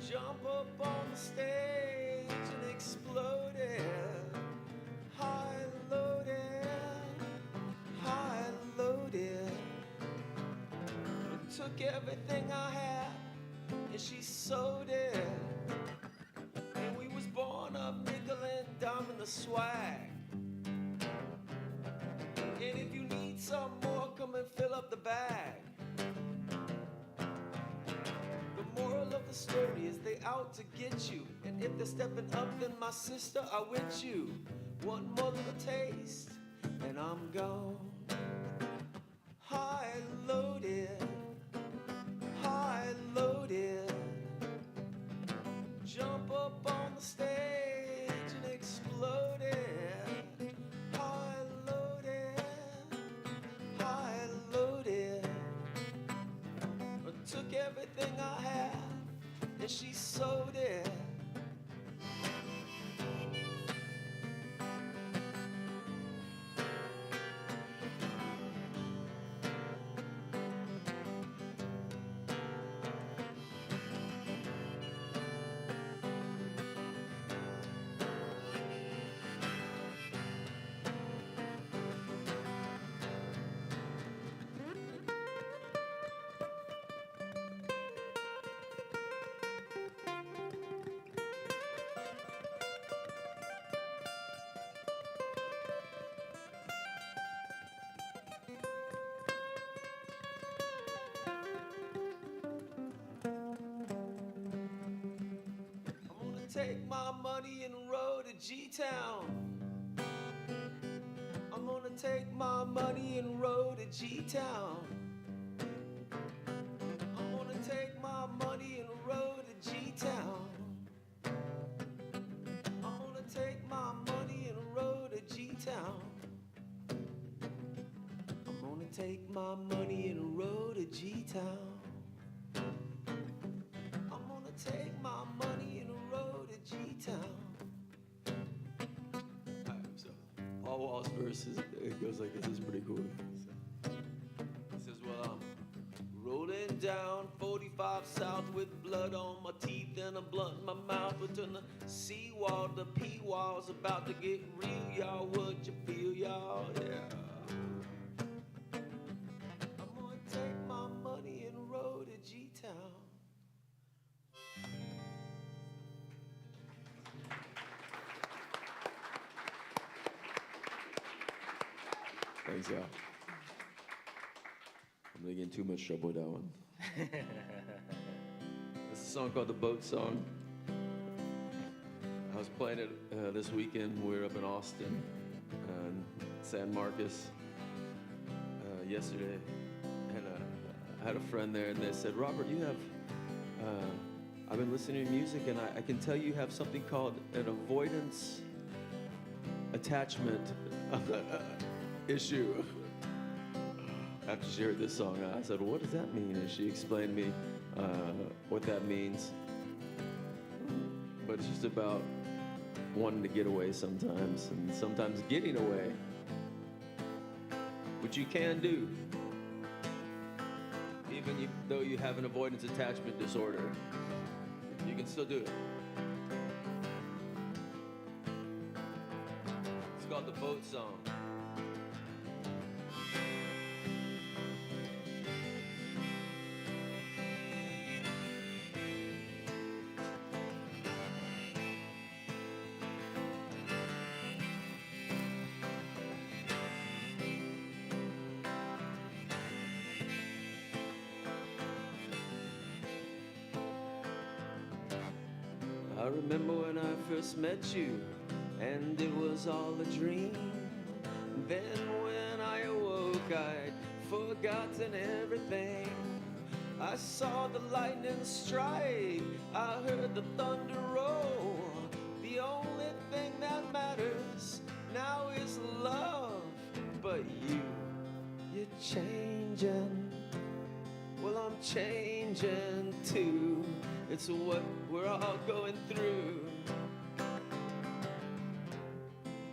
Jump up on the stage and explode it. High and loaded, high and loaded. Took everything I had and she sold it. And we was born up nickel and diamond the swag. And if you need some more, come and fill up the bag. The moral of the story is they out to get you. And if they're stepping up, then my sister, I with you. One more little taste, and I'm gone. High and loaded, high and loaded. Jump up on the stage and explode it. High and loaded, high and loaded. I took everything I had, and she sold it. Take my money and roll to G-Town. I'm gonna take my money and roll to G-Town. I'm gonna take my money and roll to G-Town. I'm gonna take my money and roll to G-Town. I'm gonna take my money and roll to G-Town. I'm gonna take my money and roll to G-Town. So, Paul Wall's verses, it goes like this, is pretty cool. He says, well, I'm rolling down 45 South with blood on my teeth and a blunt in my mouth. Between the seawall, the P-wall's about to get real, y'all. What you feel, y'all? Yeah. I'm gonna take my money and roll to G-Town. Thanks, y'all. I'm gonna get in too much trouble with that one. This is a song called The Boat Song. I was playing it this weekend. We were up in Austin, San Marcos, yesterday. And I had a friend there, and they said, Robert, you have, I've been listening to music, and I can tell you have something called an avoidance attachment issue. After she heard this song, I said, "What does that mean?" And she explained to me what that means. But it's just about wanting to get away sometimes, and sometimes getting away, which you can do, even though you have an avoidance attachment disorder. You can still do it. It's called the boat song. I remember when I first met you, and it was all a dream. Then when I awoke, I'd forgotten everything. I saw the lightning strike, I heard the thunder roll. The only thing that matters now is love. But you're changing. Well, I'm changing too. It's what we're all going through.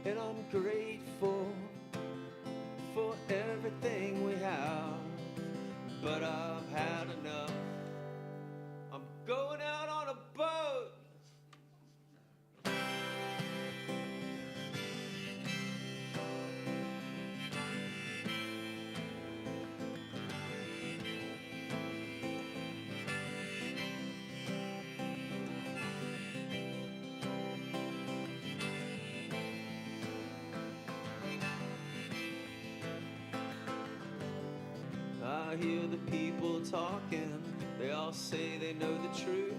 And I'm grateful for everything we have. But I've had enough. I'm going out on a boat. I hear the people talking, they all say they know the truth.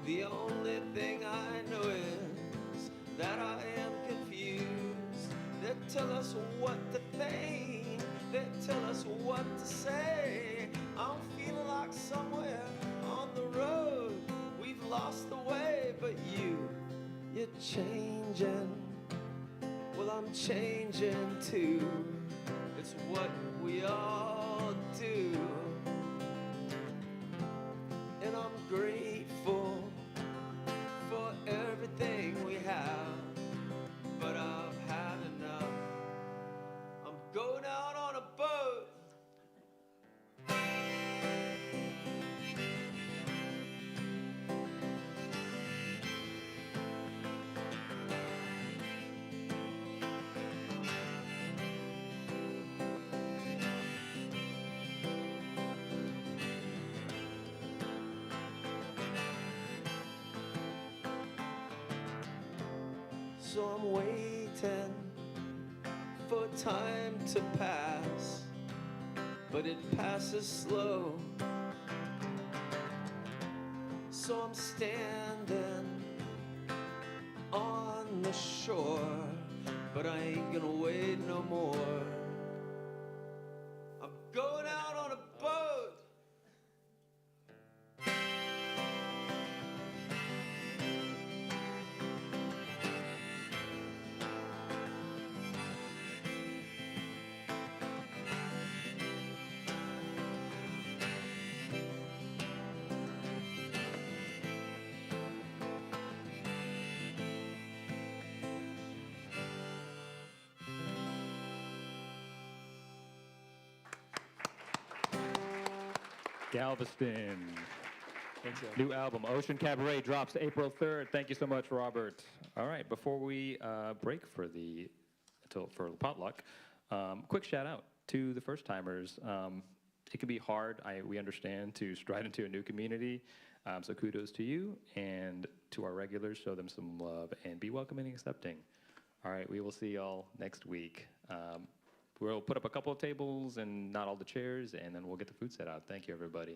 The only thing I know is that I am confused. They tell us what to think, they tell us what to say. I'm feeling like somewhere on the road we've lost the way. But you're changing. Well, I'm changing too. It's what we all do. And I'm grateful for everything we have. But I've had enough. I'm going out on a boat. So I'm waiting for time to pass, but it passes slow. So I'm standing on the shore, but I ain't gonna wait no more. I'm going out on a boat. Galveston. New album, Ocean Cabaret, drops April 3rd. Thank you so much, Robert. All right, before we break for the potluck, quick shout out to the first timers. It can be hard, we understand, to stride into a new community. So kudos to you, and to our regulars, show them some love and be welcoming and accepting. All right, we will see y'all next week. We'll put up a couple of tables and not all the chairs, and then we'll get the food set out. Thank you, everybody.